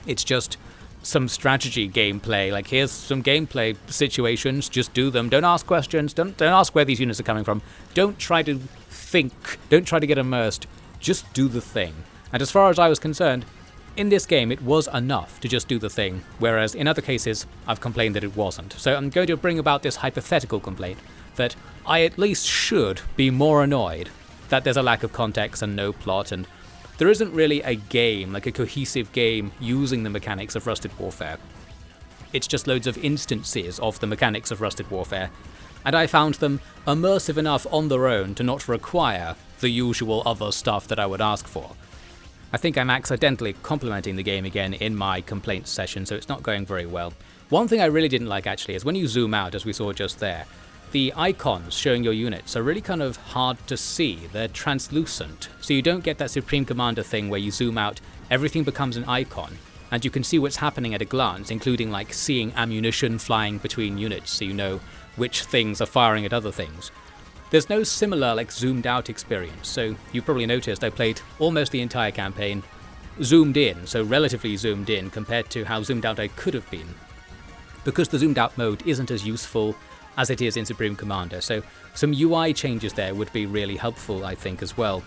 It's just some strategy gameplay, here's some gameplay situations, just do them, don't ask questions, don't ask where these units are coming from, don't try to think, don't try to get immersed, just do the thing. And as far as I was concerned, in this game it was enough to just do the thing, whereas in other cases I've complained that it wasn't. So I'm going to bring about this hypothetical complaint, that I at least should be more annoyed that there's a lack of context and no plot, and there isn't really a game, a cohesive game, using the mechanics of Rusted Warfare. It's just loads of instances of the mechanics of Rusted Warfare, and I found them immersive enough on their own to not require the usual other stuff that I would ask for. I think I'm accidentally complimenting the game again in my complaints session, so it's not going very well. One thing I really didn't like actually is when you zoom out, as we saw just there, the icons showing your units are really kind of hard to see. They're translucent, so you don't get that Supreme Commander thing where you zoom out, everything becomes an icon, and you can see what's happening at a glance, including seeing ammunition flying between units, so you know which things are firing at other things. There's no similar zoomed out experience, so you probably noticed I played almost the entire campaign zoomed in, so relatively zoomed in compared to how zoomed out I could have been, because the zoomed out mode isn't as useful as it is in Supreme Commander, so some UI changes there would be really helpful, I think, as well.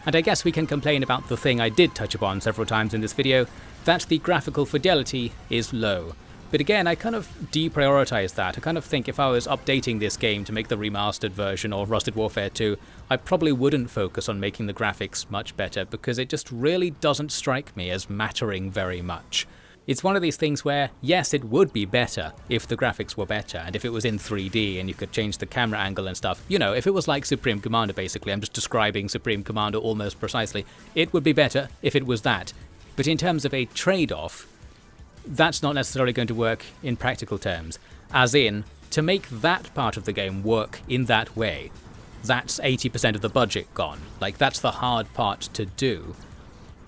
And I guess we can complain about the thing I did touch upon several times in this video, that the graphical fidelity is low. But again, I kind of deprioritize that. I kind of think if I was updating this game to make the remastered version or Rusted Warfare 2, I probably wouldn't focus on making the graphics much better, because it just really doesn't strike me as mattering very much. It's one of these things where, yes, it would be better if the graphics were better, and if it was in 3D and you could change the camera angle and stuff. You know, if it was like Supreme Commander basically, I'm just describing Supreme Commander almost precisely, it would be better if it was that. But in terms of a trade-off, that's not necessarily going to work in practical terms. As in, to make that part of the game work in that way, that's 80% of the budget gone. That's the hard part to do.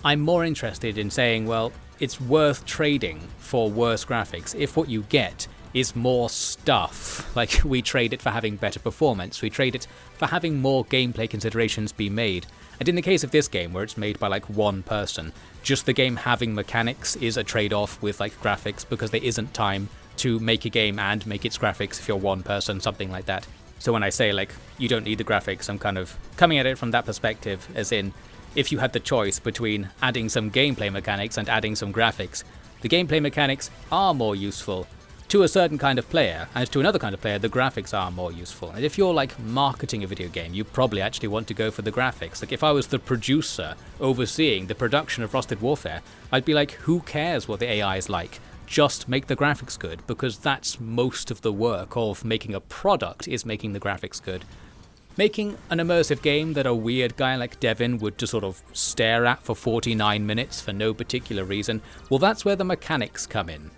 I'm more interested in saying, well, it's worth trading for worse graphics if what you get is more stuff. Like, we trade it for having better performance, we trade it for having more gameplay considerations be made. And in the case of this game, where it's made by like one person, just the game having mechanics is a trade-off with like graphics, because there isn't time to make a game and make its graphics if you're one person, something like that. So when I say like, you don't need the graphics, I'm kind of coming at it from that perspective, as in, if you had the choice between adding some gameplay mechanics and adding some graphics, the gameplay mechanics are more useful to a certain kind of player, and to another kind of player the graphics are more useful. And if you're like marketing a video game, you probably actually want to go for the graphics. Like, if I was the producer overseeing the production of Rusted Warfare, I'd be like, who cares what the AI is like? Just make the graphics good, because that's most of the work of making a product, is making the graphics good. Making an immersive game that a weird guy like Devin would just sort of stare at for 49 minutes for no particular reason, well, that's where the mechanics come in.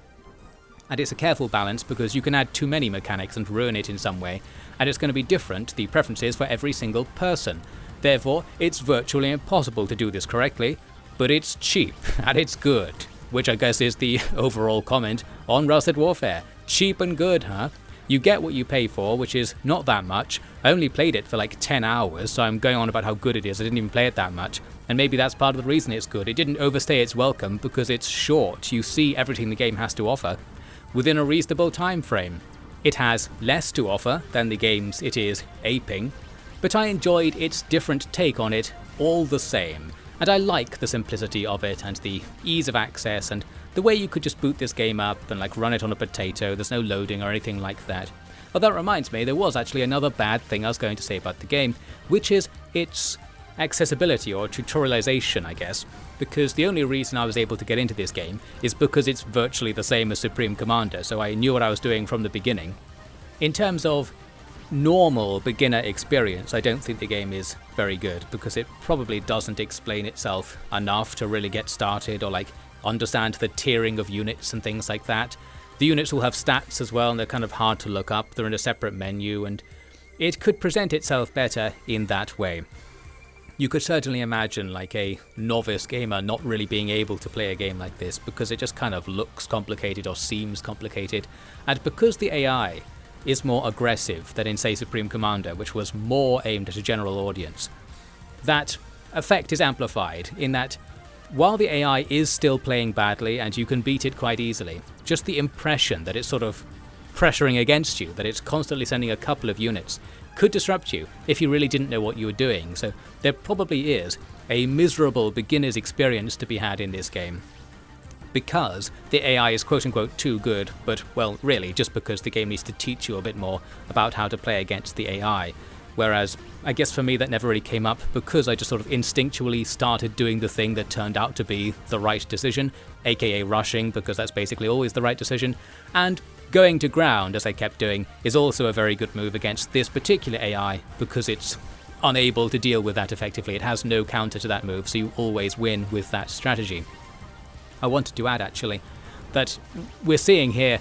And it's a careful balance, because you can add too many mechanics and ruin it in some way, and it's going to be different, the preferences for every single person. Therefore, it's virtually impossible to do this correctly, but it's cheap, and it's good. Which I guess is the overall comment on Rusted Warfare. Cheap and good, huh? You get what you pay for, which is not that much. I only played it for like 10 hours, so I'm going on about how good it is. I didn't even play it that much. And maybe that's part of the reason it's good. It didn't overstay its welcome, because it's short. You see everything the game has to offer within a reasonable time frame. It has less to offer than the games it is aping, but I enjoyed its different take on it all the same. And I like the simplicity of it, and the ease of access, and the way you could just boot this game up and like run it on a potato. There's no loading or anything like that. Oh, that reminds me, there was actually another bad thing I was going to say about the game, which is its accessibility, or tutorialization, I guess. Because the only reason I was able to get into this game is because it's virtually the same as Supreme Commander, so I knew what I was doing from the beginning. In terms of normal beginner experience, I don't think the game is very good, because it probably doesn't explain itself enough to really get started, or like understand the tiering of units and things like that. The units will have stats as well, and they're kind of hard to look up. They're in a separate menu, and it could present itself better in that way. You could certainly imagine like a novice gamer not really being able to play a game like this, because it just kind of looks complicated or seems complicated. And because the AI is more aggressive than in, say, Supreme Commander, which was more aimed at a general audience, that effect is amplified in that while the AI is still playing badly and you can beat it quite easily, just the impression that it's sort of pressuring against you, that it's constantly sending a couple of units, could disrupt you if you really didn't know what you were doing. So there probably is a miserable beginner's experience to be had in this game, because the AI is quote-unquote too good, but, well, really, just because the game needs to teach you a bit more about how to play against the AI. Whereas, I guess for me that never really came up, because I just sort of instinctually started doing the thing that turned out to be the right decision, aka rushing, because that's basically always the right decision, and going to ground, as I kept doing, is also a very good move against this particular AI, because it's unable to deal with that effectively. It has no counter to that move, so you always win with that strategy. I wanted to add, actually, that we're seeing here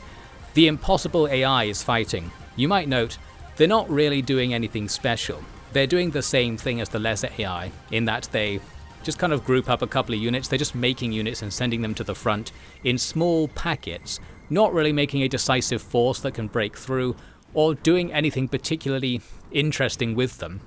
the impossible AI is fighting. You might note, they're not really doing anything special. They're doing the same thing as the lesser AI, in that they just kind of group up a couple of units. They're just making units and sending them to the front in small packets, not really making a decisive force that can break through, or doing anything particularly interesting with them.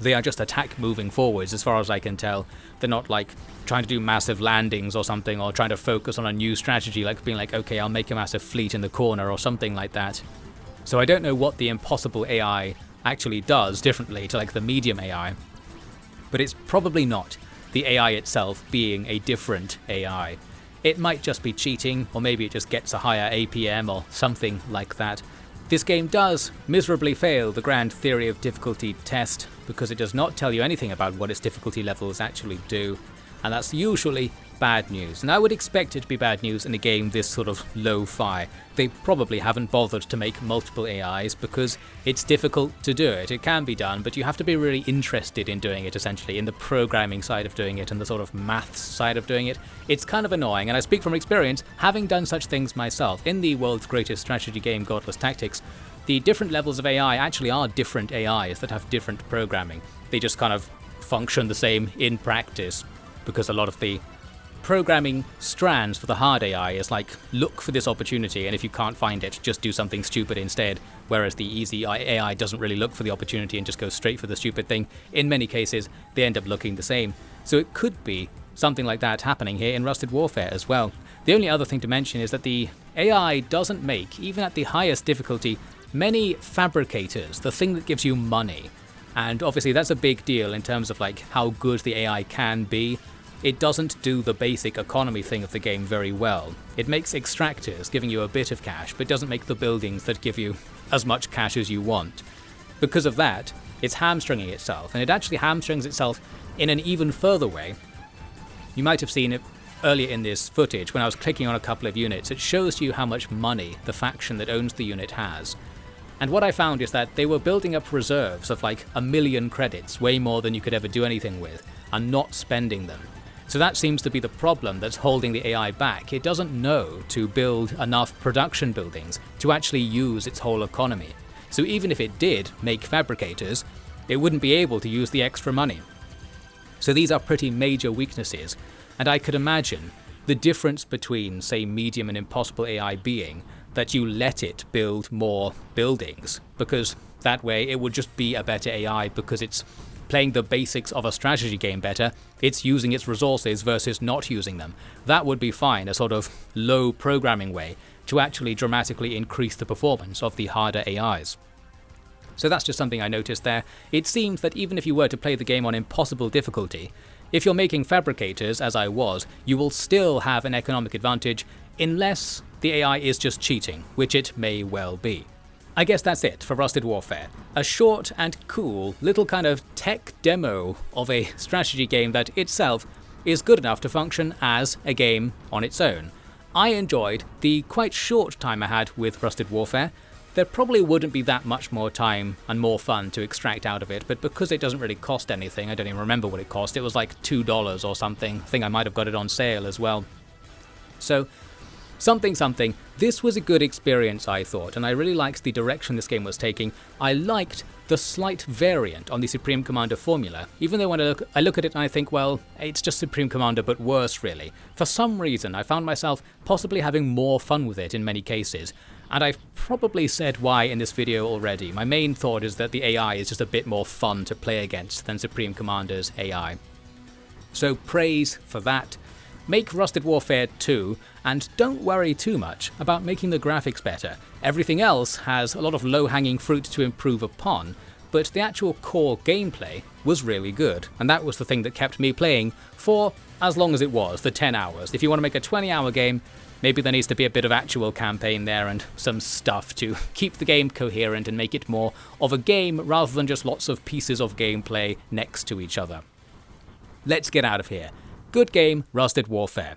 They are just attack moving forwards, as far as I can tell. They're not like trying to do massive landings or something, or trying to focus on a new strategy, like being like, okay, I'll make a massive fleet in the corner or something like that. So I don't know what the impossible AI actually does differently to like the medium AI, but it's probably not the AI itself being a different AI. It might just be cheating, or maybe it just gets a higher APM or something like that. This game does miserably fail the grand theory of difficulty test, because it does not tell you anything about what its difficulty levels actually do, and that's usually bad news. And I would expect it to be bad news in a game this sort of lo-fi. They probably haven't bothered to make multiple AIs because it's difficult to do it. It can be done, but you have to be really interested in doing it, essentially, in the programming side of doing it and the sort of maths side of doing it. It's kind of annoying, and I speak from experience, having done such things myself. In the world's greatest strategy game, Godless Tactics, the different levels of AI actually are different AIs that have different programming. They just kind of function the same in practice. because a lot of the programming strands for the hard AI is like, look for this opportunity, and if you can't find it, just do something stupid instead, whereas the easy AI doesn't really look for the opportunity and just goes straight for the stupid thing. In many cases, they end up looking the same. So it could be something like that happening here in Rusted Warfare as well. The only other thing to mention is that the AI doesn't make, even at the highest difficulty, many fabricators, the thing that gives you money. And obviously that's a big deal in terms of like how good the AI can be. It doesn't do the basic economy thing of the game very well. It makes extractors, giving you a bit of cash, but doesn't make the buildings that give you as much cash as you want. Because of that, it's hamstringing itself, and it actually hamstrings itself in an even further way. You might have seen it earlier in this footage when I was clicking on a couple of units. It shows you how much money the faction that owns the unit has. And what I found is that they were building up reserves of like 1 million credits, way more than you could ever do anything with, and not spending them. So that seems to be the problem that's holding the AI back. It doesn't know to build enough production buildings to actually use its whole economy. So even if it did make fabricators, it wouldn't be able to use the extra money. So these are pretty major weaknesses, and I could imagine the difference between, say, medium and impossible AI being that you let it build more buildings, because that way it would just be a better AI because it's playing the basics of a strategy game better, it's using its resources versus not using them. That would be fine, a sort of low programming way to actually dramatically increase the performance of the harder AIs. So that's just something I noticed there. It seems that even if you were to play the game on impossible difficulty, if you're making fabricators, as I was, you will still have an economic advantage unless the AI is just cheating, which it may well be. I guess that's it for Rusted Warfare. A short and cool little kind of tech demo of a strategy game that itself is good enough to function as a game on its own. I enjoyed the quite short time I had with Rusted Warfare. There probably wouldn't be that much more time and more fun to extract out of it, but because it doesn't really cost anything, I don't even remember what it cost, it was like $2 or something. I think I might have got it on sale as well. So, something, this was a good experience, I thought, and I really liked the direction this game was taking. I liked the slight variant on the Supreme Commander formula, even though when I look at it and I think, well, it's just Supreme Commander but worse really. For some reason I found myself possibly having more fun with it in many cases, and I've probably said why in this video already. My main thought is that the AI is just a bit more fun to play against than Supreme Commander's AI. So praise for that. Make Rusted Warfare 2, and don't worry too much about making the graphics better. Everything else has a lot of low-hanging fruit to improve upon, but the actual core gameplay was really good, and that was the thing that kept me playing for as long as it was, the 10 hours. If you want to make a 20-hour game, maybe there needs to be a bit of actual campaign there and some stuff to keep the game coherent and make it more of a game rather than just lots of pieces of gameplay next to each other. Let's get out of here. Good game, Rusted Warfare.